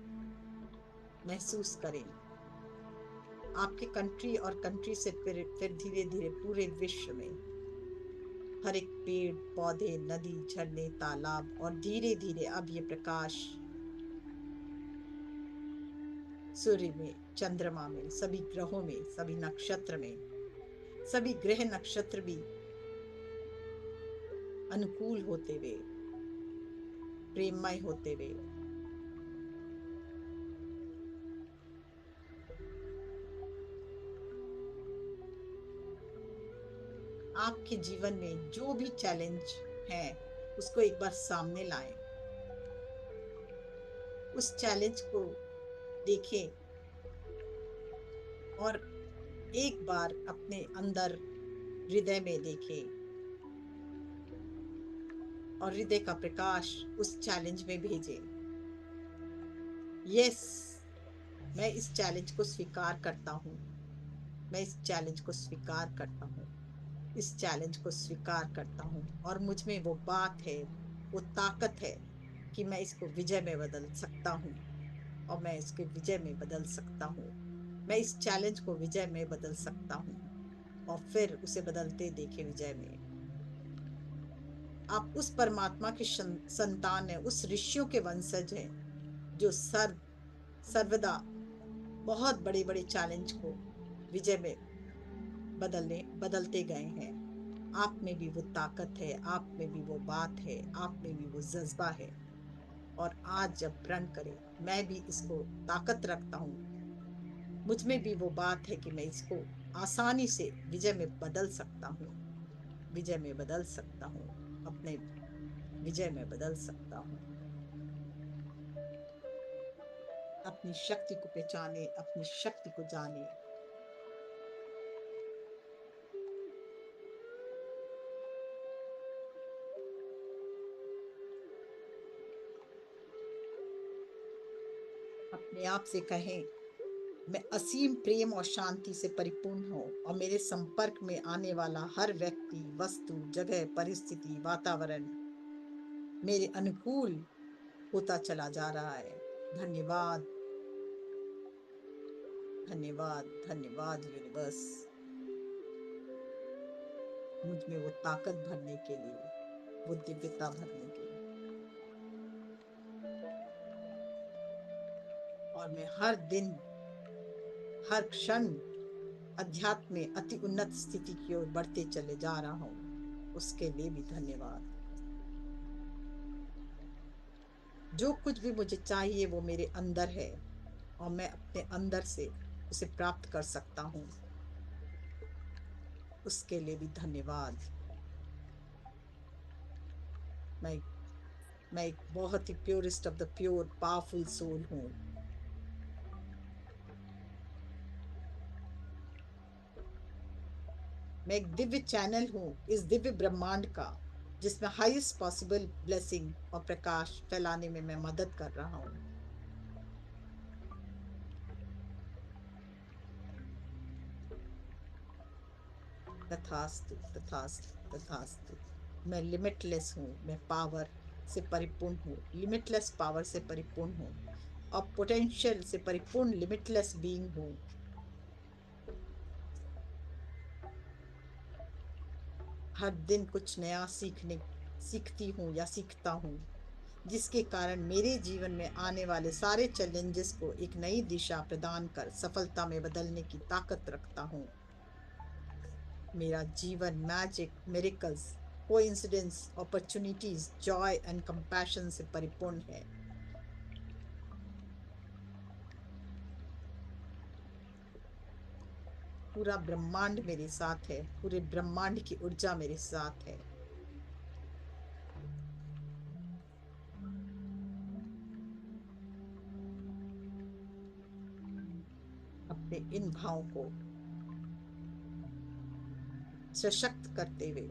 महसूस करें। आपके कंट्री और कंट्री से फिर धीरे धीरे पूरे विश्व में हर एक पेड़ पौधे, नदी, झरने, तालाब, और धीरे धीरे अब ये प्रकाश सूर्य में, चंद्रमा में, सभी ग्रहों में, सभी नक्षत्र में, सभी ग्रह नक्षत्र भी अनुकूल होते हुए, प्रेममय होते हुए आपके जीवन में जो भी चैलेंज है उसको एक बार सामने लाएं। उस चैलेंज को देखें और एक बार अपने अंदर हृदय में देखें और हृदय का प्रकाश उस चैलेंज में भेजे। यस, मैं इस चैलेंज को स्वीकार करता हूँ। मैं इस चैलेंज को स्वीकार करता हूँ। इस चैलेंज को स्वीकार करता हूँ और मुझ में वो बात है, वो ताकत है कि मैं इसको विजय में बदल सकता हूँ और मैं इसके विजय में बदल सकता हूँ। मैं इस चैलेंज को विजय में बदल सकता हूँ और फिर उसे बदलते देखे विजय में। आप उस परमात्मा के संतान है, उस ऋषियों के वंशज हैं जो सर्वदा बहुत बड़े बड़े चैलेंज को विजय में बदलते गए हैं। आप में भी वो ताकत है, आप में भी वो बात है, आप में भी वो जज्बा है। और आज जब प्रण करे, मैं भी इसको ताकत रखता हूँ, मुझ में भी वो बात है कि मैं इसको आसानी से विजय में बदल सकता हूँ, विजय में बदल सकता हूँ, अपने विजय में बदल सकता हूँ। अपनी शक्ति को पहचाने, अपनी शक्ति को जाने। अपने आप से कहें, मैं असीम प्रेम और शांति से परिपूर्ण हूँ और मेरे संपर्क में आने वाला हर व्यक्ति, वस्तु, जगह, परिस्थिति, वातावरण मेरे अनुकूल होता चला जा रहा है। धन्यवाद, धन्यवाद, धन्यवाद यूनिवर्स, मुझ में वो ताकत भरने के लिए, वो दिव्यता भरने के लिए। और मैं हर दिन, हर क्षण अध्यात्म में अति उन्नत स्थिति की ओर बढ़ते चले जा रहा हूँ, उसके लिए भी धन्यवाद। जो कुछ भी मुझे चाहिए वो मेरे अंदर है और मैं अपने अंदर से उसे प्राप्त कर सकता हूँ, उसके लिए भी धन्यवाद। मैं एक बहुत ही purest of the pure powerful soul हूँ। मैं एक दिव्य चैनल हूँ इस दिव्य ब्रह्मांड का, जिसमें हाईएस्ट पॉसिबल ब्लेसिंग और प्रकाश फैलाने में मैं मदद कर रहा हूँ। तथास्तु, तथास्तु, तथास्तु। मैं लिमिटलेस हूँ, मैं पावर से परिपूर्ण हूँ, लिमिटलेस पावर से परिपूर्ण हूँ और पोटेंशियल से परिपूर्ण लिमिटलेस बीइंग हूँ। हर दिन कुछ नया सीखती हूँ या सीखता हूँ, जिसके कारण मेरे जीवन में आने वाले सारे चैलेंजेस को एक नई दिशा प्रदान कर सफलता में बदलने की ताकत रखता हूँ। मेरा जीवन magic, miracles, coincidence, opportunities, Joy and compassion से परिपूर्ण है। पूरा ब्रह्मांड मेरे साथ है, पूरे ब्रह्मांड की ऊर्जा मेरे साथ है। अपने इन भावों को सशक्त करते हुए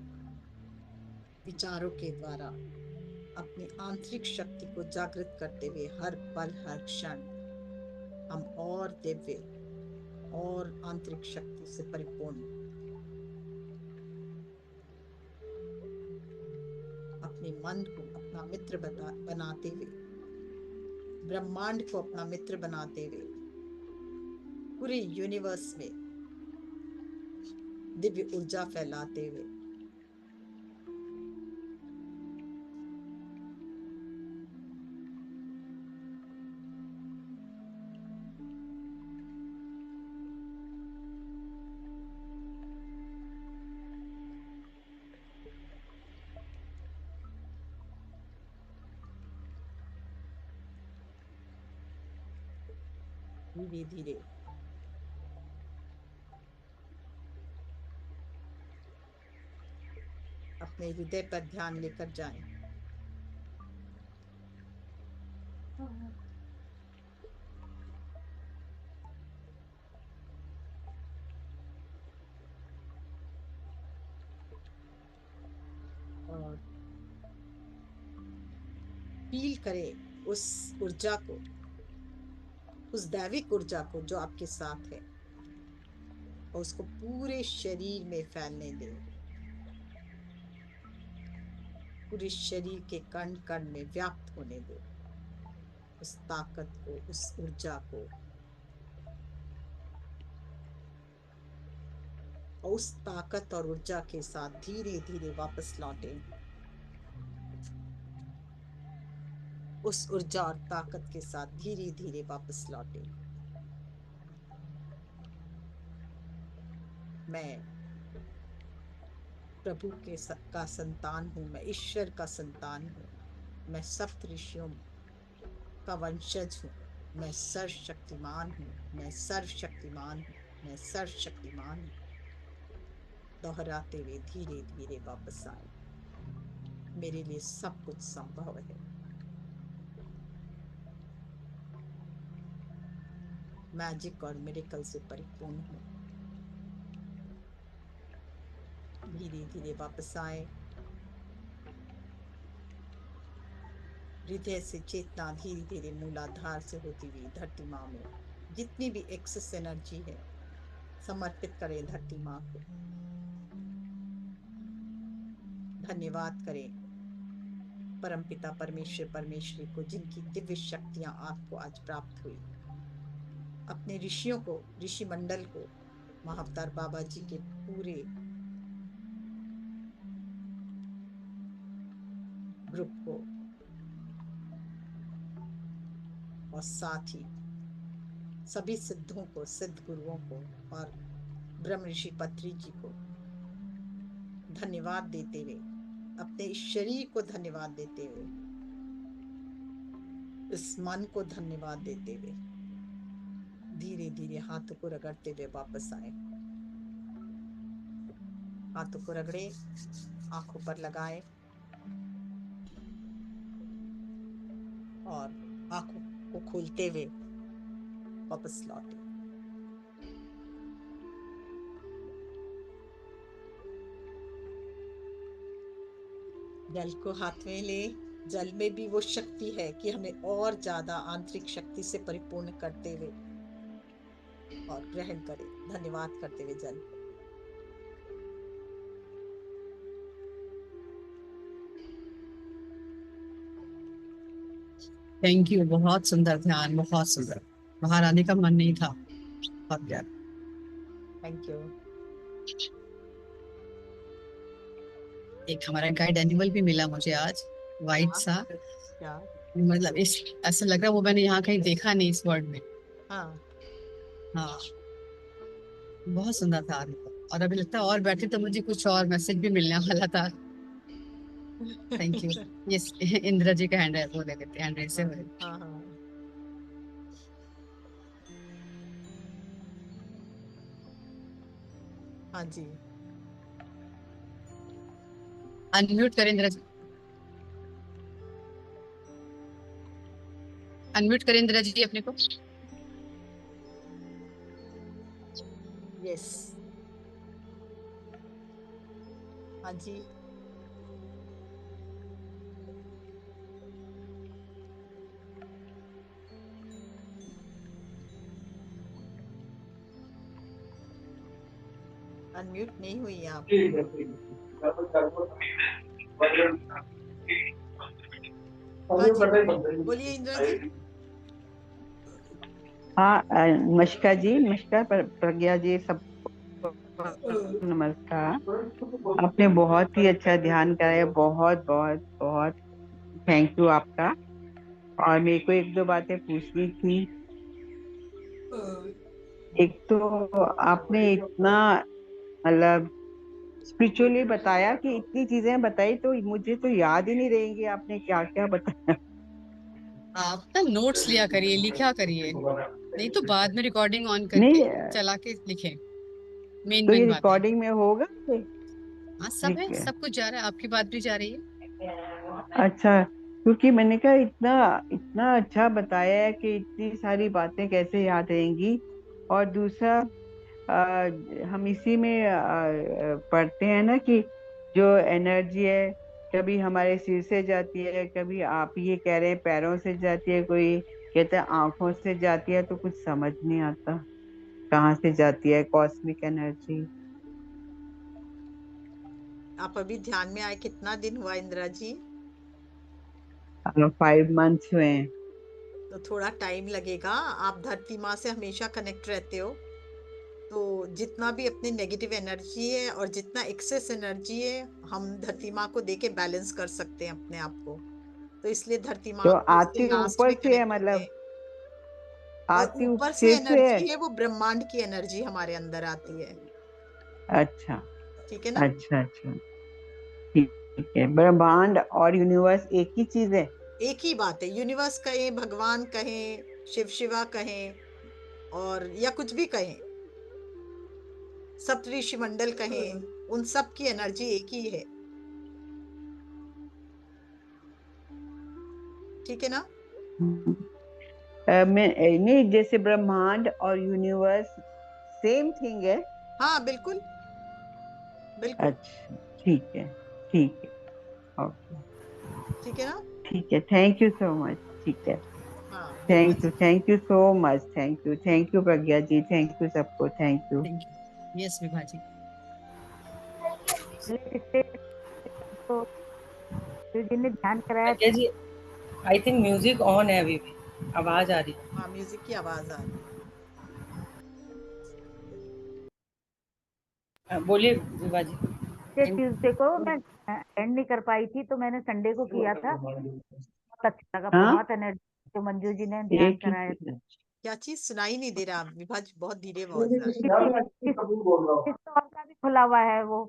विचारों के द्वारा अपनी आंतरिक शक्ति को जागृत करते हुए हर पल, हर क्षण हम और दिव्य और आंतरिक शक्ति से परिपूर्ण अपने मन को अपना मित्र बनाते हुए, ब्रह्मांड को अपना मित्र बनाते हुए, पूरे यूनिवर्स में दिव्य ऊर्जा फैलाते हुए धीरे धीरे अपने हृदय पर ध्यान लेकर जाएं। और फील करें उस ऊर्जा को, उस दैविक ऊर्जा को जो आपके साथ है, और उसको पूरे शरीर में फैलने दें, पूरे शरीर के कण कण में व्याप्त होने दें उस ताकत को, उस ऊर्जा को। और उस ताकत और ऊर्जा के साथ धीरे धीरे वापस लौटें। उस ऊर्जा और ताकत के साथ धीरे धीरे वापस लौटें। मैं प्रभु का संतान हूँ, मैं ईश्वर का संतान हूँ, मैं सप्त ऋषियों का वंशज हूँ, मैं सर्वशक्तिमान हूँ, मैं सर्वशक्तिमान हूँ, मैं सर्वशक्तिमान हूँ। दोहराते हुए धीरे धीरे वापस आए। मेरे लिए सब कुछ संभव है। मैजिक और मिरेकल से परिपूर्ण हूँ। धीरे धीरे वापस आए। हृदय से चेतना धीरे धीरे मूलाधार से होती हुई धरती माँ में जितनी भी एक्सेस एनर्जी है समर्पित करें धरती माँ को। धन्यवाद करें परमपिता परमेश्वर परमेश्वरी को, जिनकी दिव्य शक्तियां आपको आज प्राप्त हुई। अपने ऋषियों को, ऋषि मंडल को, महाअवतार बाबा जी के पूरे ग्रुप को, और साथ ही सभी सिद्धों को, सिद्ध गुरुओं को और ब्रह्म ऋषि पत्री जी को धन्यवाद देते हुए, अपने इस शरीर को धन्यवाद देते हुए, इस मन को धन्यवाद देते हुए धीरे धीरे हाथों को रगड़ते हुए वापस आए। हाथों को रगड़े, आंखों पर लगाए और आंखों को खोलते हुए वापस लौटे। जल को हाथ में ले। जल में भी वो शक्ति है कि हमें और ज्यादा आंतरिक शक्ति से परिपूर्ण करते हुए और ग्रहण करें। धन्यवाद करते हुए जल को।
थैंक यू, बहुत सुंदर ध्यान, बहुत सुंदर। बाहर आने का मन नहीं था। बहुत प्यार।
Thank you.
एक हमारा गाइड एनिमल भी मिला मुझे आज, वाइट सा।
क्या?
मतलब इस ऐसा लग रहा है वो मैंने यहाँ कहीं देखा नहीं इस वर्ड में।
हाँ,
हाँ, बहुत सुंदर था। और अभी लगता है और बैठे तो मुझे कुछ और मैसेज भी मिलने वाला था। Thank you. ये इंदिरा जी का हैंड है, वो ले लेते हैं, हैंड से हो।
हाँ, हाँ। हाँ जी।
अनम्यूट करें इंदिरा जी, अनम्यूट करें इंदिरा जी अपने को।
यस। हाँ जी। अनम्यूट नहीं हुई आप। हाँ जी, बोलिए इंदिरा जी।
हाँ नमस्कार जी, नमस्कार प्रज्ञा जी, सब नमस्कार। आपने बहुत ही अच्छा ध्यान कराया, बहुत बहुत बहुत थैंक यू आपका। और मेरे को एक दो बातें पूछनी थी। एक तो आपने इतना मतलब स्पिरिचुअली बताया कि इतनी चीजें बताई तो मुझे तो याद ही नहीं रहेंगी आपने क्या क्या बताया।
आप ना नोट्स लिया करिए, लिखा करिए, नहीं तो बाद में रिकॉर्डिंग ऑन
नहीं,
करके चला के लिखें मेन
तो ये
मेन बातें।
रिकॉर्डिंग में होगा?
हाँ, सब
ठीक
है,
है।
सब कुछ जा रहा है, आपकी बात भी जा रही है।
अच्छा, क्योंकि मैंने कहा इतना इतना अच्छा बताया है कि इतनी सारी बातें कैसे याद रहेंगी। और दूसरा हम इसी में पढ़ते हैं ना कि जो एनर्जी है कभी हमारे सिर से जाती है, कभी आप ये कह रहे हैं पैरों से जाती है, कोई कहता है आंखों से जाती है, तो कुछ समझ नहीं आता कहाँ से जाती है कॉस्मिक एनर्जी।
आप अभी ध्यान में आए कितना दिन हुआ इंदिरा जी?
5 मंथ्स हुए हैं।
तो थोड़ा टाइम लगेगा। आप धरती माँ से हमेशा कनेक्ट रहते हो, तो जितना भी अपनी नेगेटिव एनर्जी है और जितना एक्सेस एनर्जी है, हम धरती माँ को देके बैलेंस कर सकते हैं अपने आप को। तो इसलिए धरती माँ
तो
को उसके
आती
लास्ट
ऊपर
में
से है,
कनेक्ट होते
मतलब
हैं। और
आती
ऊपर से
सिर से है।
एनर्जी है वो ब्रह्मांड की एनर्जी हमारे अंदर आती है।
अच्छा
ठीक है ना?
अच्छा अच्छा, ठीक है। ब्रह्मांड और यूनिवर्स एक ही चीज है?
एक ही बात है। यूनिवर्स कहें, भगवान कहें, शिव शिवा कहें, और या कुछ भी कहें, सप्तऋषि मंडल कहें, उन सब की एनर्जी एक ही है। ठीक है ना?
मैं नहीं, जैसे ब्रह्मांड और यूनिवर्स सेम थिंग है?
हाँ बिल्कुल, बिल्कुल।
अच्छा, ठीक है, ठीक है, ओके,
ठीक है ना?
ठीक है। Thank you so much. ठीक है,
हाँ Vibha ji.
Thank you so much. Thank you Pragya ji, thank you सबको, thank you.
Thank you. Yes Vibha ji.
इससे तो जिन्हें ध्यान कराया
Pragya ji, I think music on है अभी भी, आवाज आ रही है।
हाँ म्यूजिक की आवाज आ रही है।
बोलिए विभा जी।
ट्यूसडे को मैं एंड नहीं कर पाई थी, तो मैंने संडे को किया था। बहुत अच्छा लगा,
हाँ,
बहुत एनर्जी जो मंजू जी ने ध्यान
एक ही
कराया
चीज है।
क्या चीज सुनाई नहीं दे रहा विभा जी? बहुत धीरे आवाज आ रही
किसी और का भी खुला हुआ है वो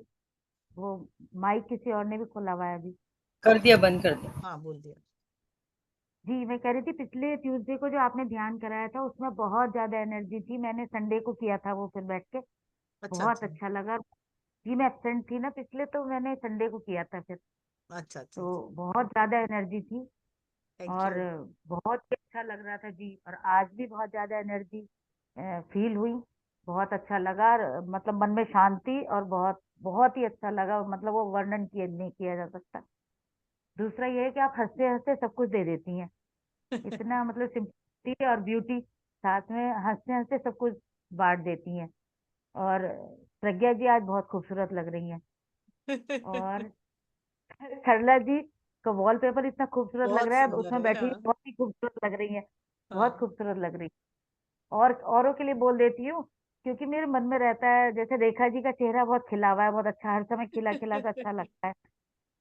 माइक किसी और ने भी खोला हुआ है अभी।
कर दिया, बंद कर दिया।
है। हाँ बोल दिया।
जी मैं कह रही थी पिछले ट्यूसडे को जो आपने ध्यान कराया था उसमें बहुत ज्यादा एनर्जी थी। मैंने संडे को किया था वो, फिर बैठ के
अच्छा
बहुत
अच्छा
अच्छा लगा। जी मैं एब्सेंट थी ना पिछले, तो मैंने संडे को किया था फिर।
अच्छा अच्छा।
तो बहुत ज्यादा एनर्जी थी
थैंक
और
यू।
बहुत ही अच्छा लग रहा था जी। और आज भी बहुत ज्यादा एनर्जी फील हुई, बहुत अच्छा लगा। और मतलब मन में शांति और बहुत बहुत ही अच्छा लगा, मतलब वो वर्णन किया नहीं किया जा सकता। दूसरा ये है कि आप हंसते हंसते सब कुछ दे देती हैं, इतना मतलब सिंपलिसिटी और ब्यूटी साथ में, हंसते हंसते सब कुछ बांट देती हैं। और प्रज्ञा जी आज बहुत खूबसूरत लग रही हैं। और सरला जी का वॉलपेपर इतना खूबसूरत लग
बहुत
रहा है,
सुंदर
उसमें
है।
बैठी हुई
हाँ
बहुत ही खूबसूरत लग रही है, बहुत
हाँ।
खूबसूरत लग रही है। और औरों के लिए बोल देती हूँ, क्योंकि मेरे मन में रहता है जैसे रेखा जी का चेहरा बहुत खिला हुआ है, बहुत अच्छा, हर समय खिला खिला सा अच्छा लगता है।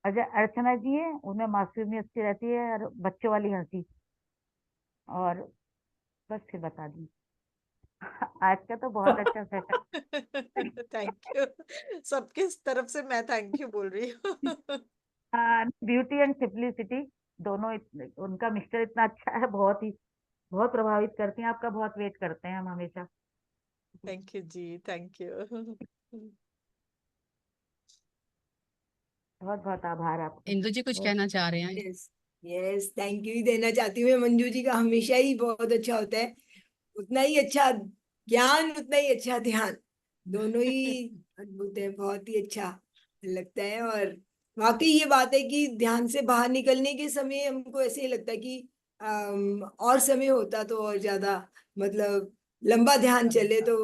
और जो अर्चना जी है उनमें मासूमियत सी रहती है और बच्चों वाली हंसी। और बस फिर बता दी आज का तो बहुत अच्छा सेशन।
Thank you. सबके तरफ से मैं थैंक यू बोल रही हूँ।
ब्यूटी एंड सिंपलिसिटी दोनों उनका मिक्सचर इतना अच्छा है, बहुत ही बहुत प्रभावित करती हैं। आपका बहुत वेट करते हैं हम हमेशा।
थैंक यू जी, थैंक यू।
बहुत बहुत आभार आपका।
इंदु जी कुछ
बहुत
कहना चाह रहे हैं?
यस, यस, थैंक यू ही देना चाहती हूँ मैं। मंजू जी का हमेशा ही बहुत अच्छा होता है, उतना ही अच्छा ज्ञान, उतना ही अच्छा ध्यान, दोनों ही अद्भुत है, बहुत ही अच्छा लगता है। और वाकई ये बात है कि ध्यान से बाहर निकलने के समय हमको ऐसे ही लगता है कि और समय होता तो और ज्यादा, मतलब लंबा ध्यान चले तो,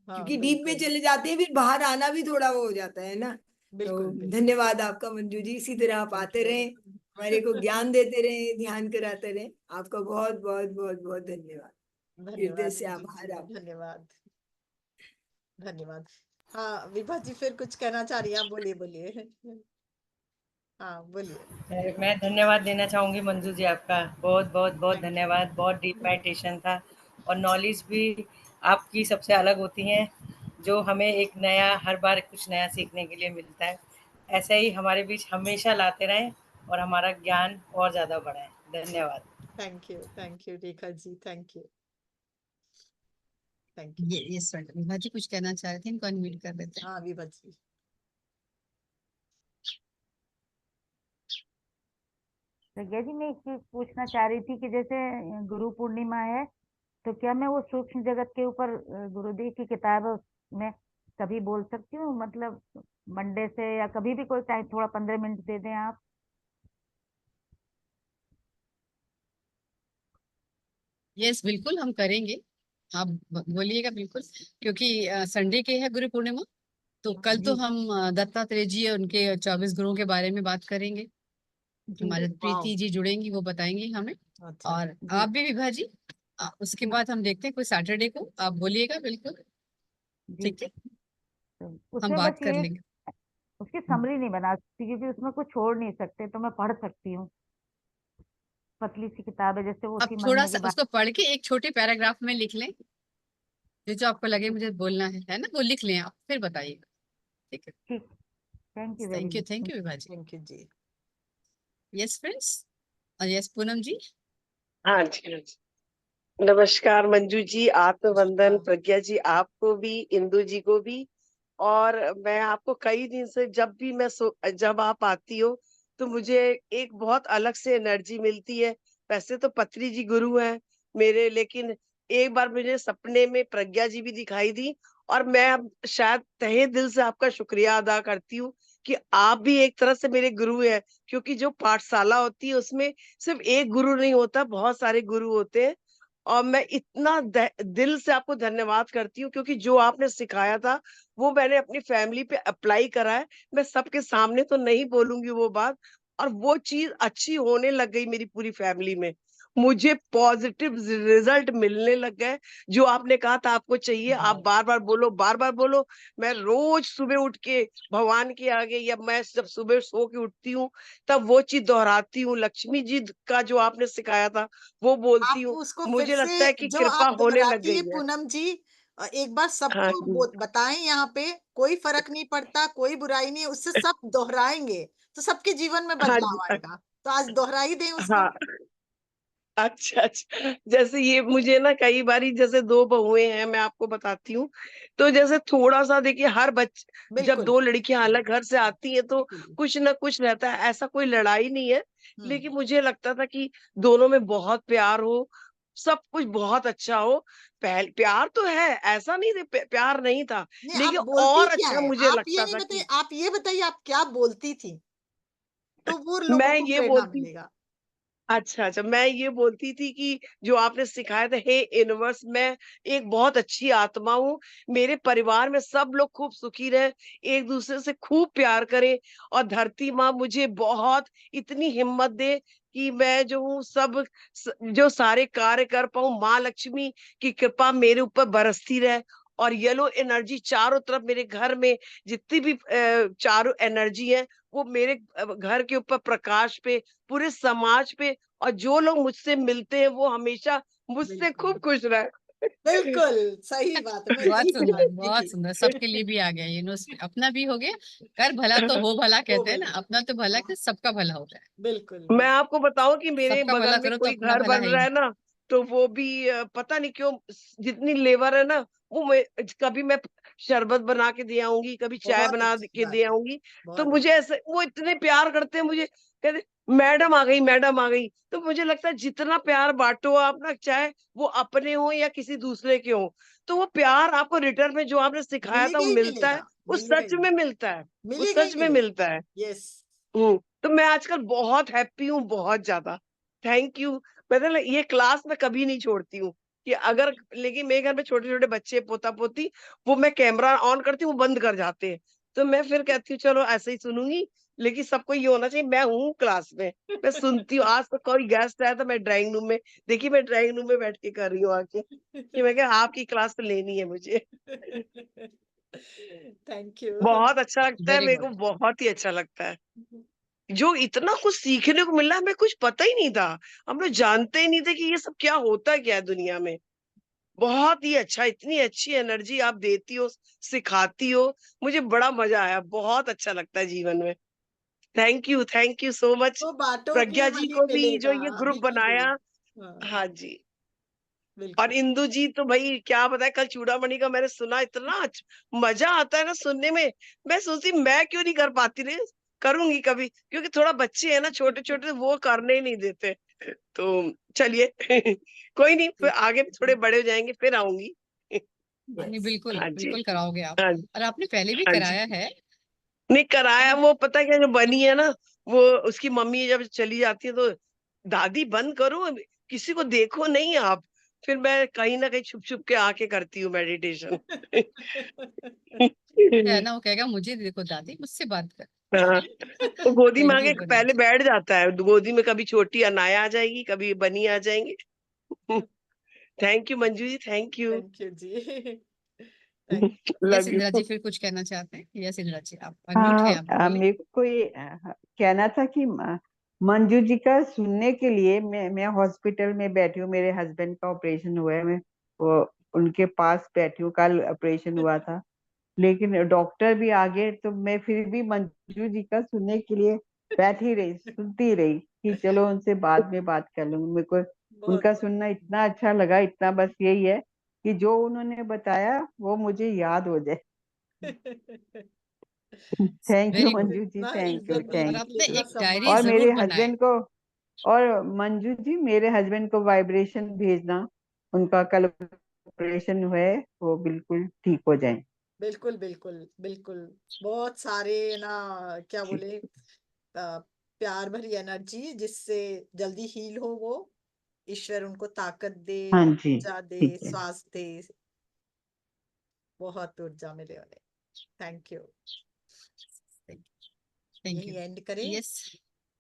हाँ
क्योंकि डीप में
बिल्कुल
चले जाते हैं फिर बाहर आना भी थोड़ा वो हो जाता है ना। तो
बिल्कुल बिल्कुल।
धन्यवाद आपका मंजू जी, इसी तरह आप
थैंक
आते
यू।
रहें, हमारे को ज्ञान देते रहे, ध्यान कराते रहे। आपका बहुत बहुत बहुत बहुत धन्यवाद, हृदय
धन्यवाद
से
इंदु
आभार
जी,
आपका।
धन्यवाद, धन्यवाद। हाँ विभा जी फिर कुछ कहना चाह रही हैं आप? बोलिए बोलिए। हाँ बोलिए।
मैं धन्यवाद देना चाहूंगी मंजू जी, आपका बहुत बहुत बहुत
थैंक यू।
धन्यवाद। बहुत डीप मेडिटेशन था और नॉलेज भी आपकी सबसे अलग होती हैं, जो हमें एक नया, हर बार कुछ नया सीखने के लिए मिलता है। ऐसे ही हमारे बीच हमेशा लाते रहें और हमारा ज्ञान और ज़्यादा बढ़ाएं। धन्यवाद।
Thank you Rekha ji, thank you, thank you.
ये सर विभा जी कुछ कहना चाह रहे थे, इनको अनम्यूट कर देते हैं।
हाँ विभा जी।
प्रज्ञा जी मैं एक चीज पूछना चाह रही थी कि जैसे गुरु पूर्णिमा है, तो क्या मैं वो सूक्ष्म जगत के ऊपर गुरुदेव की किताब है उसमें कभी बोल सकती हूँ, मतलब मंडे से, या कभी भी कोई टाइम थोड़ा 15 मिनट दे दें आप।
यस बिल्कुल हम करेंगे, आप बोलिएगा बिल्कुल, क्योंकि संडे के है गुरु पूर्णिमा, तो कल तो
जी
हम दत्तात्रेय जी और उनके 24 गुरुओं के बारे में बात करेंगे।
जी
हमारे
वाओ
प्रीति जी जुड़ेंगी, वो बताएंगे हमें।
अच्छा
और
जी
आप भी विभा जी, उसके बाद हम देखते हैं कोई सैटरडे को आप बोलिएगा बिल्कुल,
जी।
ठीक है,
तो
हम
उसमें
बात
बस
कर
ये
लेंगे।
उसकी समरी नहीं बना सकती क्योंकि उसमें कुछ छोड़ नहीं सकते, तो मैं पढ़ सकती हूँ। पतली सी किताब है, जैसे वो
अब
उसी
थोड़ा
महीने
सा
के बाद।
उसको पढ़ के एक छोटे पैराग्राफ में लिख लें, जो जो आपको लगे मुझे बोलना है ना, वो लिख लें आप, फिर बताइएगा, ठीक है।
ठीक। Thank you very much.
Thank you Vibha ji.
Thank you जी।
यस फ्रेंड्स, और यस पूनम जी।
हाँ जी, हाँ जी। नमस्कार मंजू जी, आत्मवंदन
नमस्कार।
प्रज्ञा जी, आपको भी, इंदु जी को भी। और मैं आपको कई दिन से जब आप आती हो तो मुझे एक बहुत अलग से एनर्जी मिलती है। वैसे तो पत्री जी गुरु हैं मेरे, लेकिन एक बार मुझे सपने में प्रज्ञा जी भी दिखाई दी, और मैं अब शायद तहे दिल से आपका शुक्रिया अदा करती हूँ कि आप भी एक तरह से मेरे गुरु हैं। क्योंकि जो पाठशाला होती है उसमें सिर्फ एक गुरु नहीं होता, बहुत सारे गुरु होते हैं। और मैं इतना दिल से आपको धन्यवाद करती हूँ, क्योंकि जो आपने सिखाया था वो मैंने अपनी फैमिली पे अप्लाई करा है। मैं सबके सामने तो नहीं बोलूंगी वो बात, और वो चीज अच्छी होने लग गई मेरी पूरी फैमिली में। मुझे पॉजिटिव रिजल्ट मिलने लग गए। जो आपने कहा था आपको चाहिए, आप बार बार बोलो, बार बार बोलो। मैं रोज सुबह उठ के भगवान के आगे, या मैं जब सुबह सो के उठती हूँ तब वो चीज दोहराती हूँ। लक्ष्मी जी का जो आपने सिखाया था वो बोलती
आप
हूँ।
उसको फिर
मुझे लगता
से
है कि
जो
कृपा
आप
होने लग
दोहराती है
गई है।
पूनम जी, एक बार
हाँ
सबको
जी,
बताएं। यहाँ पे कोई फर्क नहीं पड़ता, कोई बुराई नहीं है, उससे सब दोहराएंगे तो सबके जीवन में
हाँ जी,
बदलाव आएगा। तो आज दोहरा ही दें उसको।
हाँ। अच्छा, अच्छा। जैसे ये मुझे ना कई बारी, जैसे 2 बहुएँ हैं, मैं आपको बताती हूँ। तो जैसे थोड़ा-सा देखिए, जब
बिल्कुल
2 लड़कियाँ अलग घर से आती हैं तो
बिल्कुल।
कुछ ना कुछ रहता है, ऐसा कोई लड़ाई नहीं है।
हम्म।
लेकिन मुझे लगता था कि दोनों में बहुत प्यार हो, सब कुछ बहुत अच्छा हो। प्यार तो है, ऐसा नहीं थे प्यार नहीं था,
नहीं, आप
लेकिन
बोलती
और
क्या
अच्छा
है?
मुझे
आप ये
लगता
नहीं
था
बताइए,
कि
आप ये बताइए आप क्या बोलती थी, तो वो लोगों
मैं
को
ये
प्रेरणा
बोलती
मिलेगा।
अच्छा, अच्छा, मैं ये बोलती थी कि जो आपने सिखाया था, हे यूनिवर्स, मैं एक बहुत अच्छी आत्मा हूँ। मेरे परिवार में सब लोग खूब सुखी रहें, एक-दूसरे से खूब प्यार करें, और धरती माँ मुझे बहुत इतनी हिम्मत दे कि मैं जो हूँ जो सारे कार्य कर पाऊँ। माँ लक्ष्मी की कृपा मेरे ऊपर बरसती रहे, और येलो एनर्जी चारों तरफ मेरे घर में, जितनी भी चारों एनर्जी है, वो मेरे घर के ऊपर प्रकाश पे, पूरे समाज पे, और जो लोग मुझसे मिलते हैं वो हमेशा मुझसे खूब
बिल्कुल
खुश रहे।
बिल्कुल सही बात है, मैं यही चाहती
बहुत
थी।
सुंदर, सबके लिए भी आ गया, अपना भी हो गया। कर भला तो हो भला,
वो
कहते हैं ना,
भला।
अपना तो भला कि सबका भला हो जाए।
बिल्कुल
मैं
बिल्कुल।
आपको बताऊं कि मेरे
सबका
बगल
भला
में
करो तो
कोई
अपना
घर
भला
बन
है
रहा
ही।
है ना, तो वो भी पता नहीं क्यों, जितनी लेबर है ना, कभी मैं शरबत बना के दे आऊंगी, कभी चाय
बहुत
बना
अच्छी
के
बात
दे
है।
आऊंगी। तो
बहुत
मुझे
अच्छी।
ऐसे वो इतने प्यार करते हैं मुझे, कहते मैडम आ गई, मैडम आ गई। तो मुझे लगता है जितना प्यार बांटो आप ना, चाहे वो अपने हो या किसी दूसरे के हो, तो वो प्यार आपको रिटर्न में जो आपने सिखाया था
मिलेगा
वो
ही
मिलता
मिलेगा।
है। वो
मिलेगा
सच
ही
में मिलता है, वो
मिलेगा ही
सच में
मिलेगा।
मिलता है।
यस।
तो मैं आजकल बहुत हैप्पी हूँ, बहुत ज्यादा। Thank you. मतलब ये क्लास मैं कभी नहीं छोड़ती हूँ, कि अगर, लेकिन मेरे घर में छोटे छोटे बच्चे, पोता पोती, वो मैं कैमरा ऑन करती हूँ, वो बंद कर जाते हैं। तो मैं फिर कहती हूँ चलो ऐसे ही सुनूंगी, लेकिन सबको ये होना चाहिए मैं हूँ क्लास में, मैं सुनती हूँ। आज तो कोई गेस्ट आया था, मैं ड्राइंग रूम में, देखिए मैं ड्राइंग रूम में बैठ के कर रही हूँ आके, कि मैं क्या आपकी क्लास तो लेनी है मुझे।
Thank you.
बहुत अच्छा लगता है
वेरी
मेरे को,
गुड।
बहुत ही अच्छा लगता है। जो इतना कुछ सीखने को मिला, हमें कुछ पता ही नहीं था। हम लोग जानते ही नहीं थे कि ये सब क्या होता है, क्या है दुनिया में। बहुत ही अच्छा, इतनी अच्छी एनर्जी आप देती हो, सिखाती हो। मुझे बड़ा मजा आया, बहुत अच्छा लगता है जीवन में। थैंक यू सो मच
तो बांटोगे
प्रज्ञा जी
वही
को भी, जो
मिलेगा।
ये ग्रुप
बिल्कुल।
बनाया।
हाँ
हाँ जी। और
बिल्कुल।
इंदु जी तो भाई क्या बताए, कल चूड़ामणि का मैंने सुना, इतना मजा आता है ना सुनने में। मैं सोचती मैं क्यों नहीं कर पाती रही, करूंगी कभी, क्योंकि थोड़ा बच्चे हैं ना छोटे छोटे, वो करने ही नहीं देते। तो चलिए कोई नहीं, फिर आगे थोड़े बड़े हो जाएंगे फिर आऊंगी।
नहीं
यस।
बिल्कुल
हाँ जी,
बिल्कुल कराओगे आप,
हाँ जी,
और आपने पहले भी
हाँ जी।
कराया है।
नहीं कराया,
अभी
वो पता है क्या, जो बनी है ना, वो उसकी मम्मी जब चली जाती है तो दादी बंद करो, किसी को देखो नहीं आप, फिर मैं कहीं ना कहीं छुप छुप के आके करती हूँ मेडिटेशन।
क्या है ना, वो कहेगा मुझे देखो दादी, मुझसे बात कर।
हाँ, वो गोदी
थैंक
मांगे
यू
के
वेरी
पहले
मच।
बैठ जाता है गोदी में, कभी छोटी अनाया आ जाएगी, कभी बनी आ जाएंगी। Thank you Manju ji, thank you,
thank you जी। Thank
yes
love
Indira ji,
you.
फिर कुछ कहना चाहते हैं? यस इंदिरा जी, आप अनम्यूट हैं, आप बोले।
मेरे को ये कहना था कि मंजू जी का सुनने के लिए मैं हॉस्पिटल में बैठी हूँ, मेरे हस्बैंड का ऑपरेशन हुआ है, मैं वो उनके पास बैठी हूँ, कल ऑपरेशन हुआ था, लेकिन डॉक्टर भी आ गए, तो मैं फिर भी मंजू जी का सुनने के लिए बैठी रही, सुनती रही कि चलो उनसे बाद में बात कर लूंगी। मेरे को
बहुत
उनका सुनना इतना अच्छा लगा, इतना बस यही है कि जो उन्होंने बताया वो मुझे याद हो जाए। Thank you
very good.
Manju ji,
ना
थैंक यू,
इज्जत
और
देने
थैंक।
के लिए,
आपने
इतना
एक डायरी
सम्मान
और मेरे
जरूर बनाए।
हस्बैंड को, और मंजू जी मेरे हस्बैंड को वाइब्रेशन भेजना, उनका कल ऑपरेशन हुआ है, वो बिल्कुल ठीक हो जाए।
बिल्कुल बिल्कुल बिल्कुल। बहुत सारे ना, क्या बोले, प्यार भरी एनर्जी जिससे जल्दी हील हो वो। ईश्वर उनको ताकत दे,
हाँ जी,
ऊर्जा दे,
ठीक है।
स्वास्थ्य दे, बहुत ऊर्जा मिले उन्हें। Thank you.
थैंक
यही
यू।
एंड करें।
यस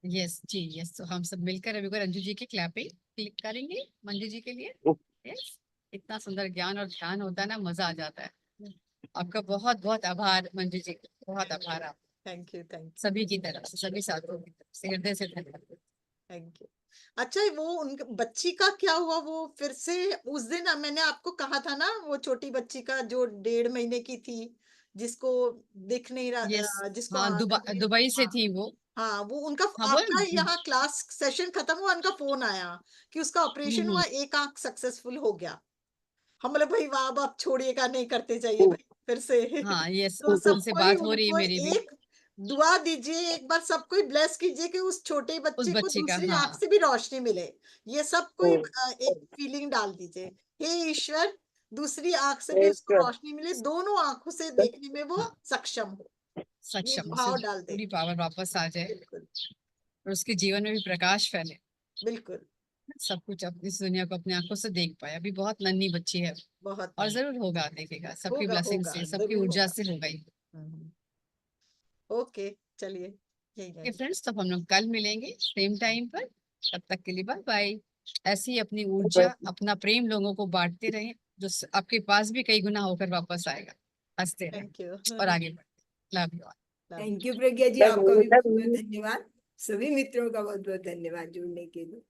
यस जी, यस, तो हम सब मिलकर अभी अंजू जी की क्लैपिंग क्लिक करेंगे मंजू जी के लिए। यस, इतना सुंदर ज्ञान और ध्यान होता है ना, मजा आ जाता है। आपका बहुत बहुत आभार मंजू जी, बहुत आभार आप
थैंक यू थैंक यू
सभी की तरफ से, सभी साथियों की तरफ से हृदय से धन्यवाद।
Thank you. अच्छा, वो उनके बच्ची का क्या हुआ? वो फिर से उस दिन मैंने आपको कहा था ना, वो छोटी बच्ची का जो 1.5 महीने की थी, जिसको दिख नहीं
यस,
रहा, जिसको
हाँ,
तकलीफ।
दुबई से
हाँ
थी वो।
हाँ, वो उनका
हाँ वो
आपका यहाँ क्लास सेशन खत्म हुआ, उनका फोन आया कि उसका ऑपरेशन हुआ, एक आंख सक्सेसफुल हो गया। हम बोले भाई वाह, अब आप छोड़िएगा, नहीं करते जाइए भाई फिर से।
हाँ यस,
तो
उनसे
सबको ही
बात हो रही है
उनको
मेरी भी,
एक दुआ दीजिए, एक बार सबको ही ब्लेस कीजिए कि उस छोटे
उस
बच्चे को
बच्ची का।
दूसरी
हाँ
आंख से भी रोशनी मिले। ये सबको ही एक फीलिंग डाल दीजिए, हे ईश्वर, दूसरी आंख से भी उसको रोशनी मिले, दोनों आंखों से देखने में वो
हाँ,
सक्षम हो। ये
सक्षम से
भाव डाल दे।
पूरी पावर वापस आ जाए
बिल्कुल
और उसके जीवन में भी प्रकाश फैले,
बिल्कुल।
सब कुछ अपनी इस दुनिया को अपनी आंखों से देख पाए। अभी बहुत नन्ही बच्ची है
बहुत
और
नहीं,
जरूर होगा, देखेगा, सबकी
होगा
ब्लेसिंग
होगा
से, सबकी
जरूर
ऊर्जा
होगा।
से होगा ही।
हम्म, ओके, चलिए यही है।
फ्रेंड्स, तब हम लोग कल मिलेंगे सेम टाइम पर, तब तक के लिए बाय बाय। ऐसी अपनी ऊर्जा, अपना प्रेम लोगों को बांटते रहें, जो आपके पास भी कई गुना होकर वापस आएगा। हंसते रहें
थैंक यू।
और आगे बढ़ते। Love you.
Thank you Pragya जी, आपका भी बहुत बहुत धन्यवाद। सभी मित्रों का बहुत बहुत धन्यवाद जुड़ने के लिए।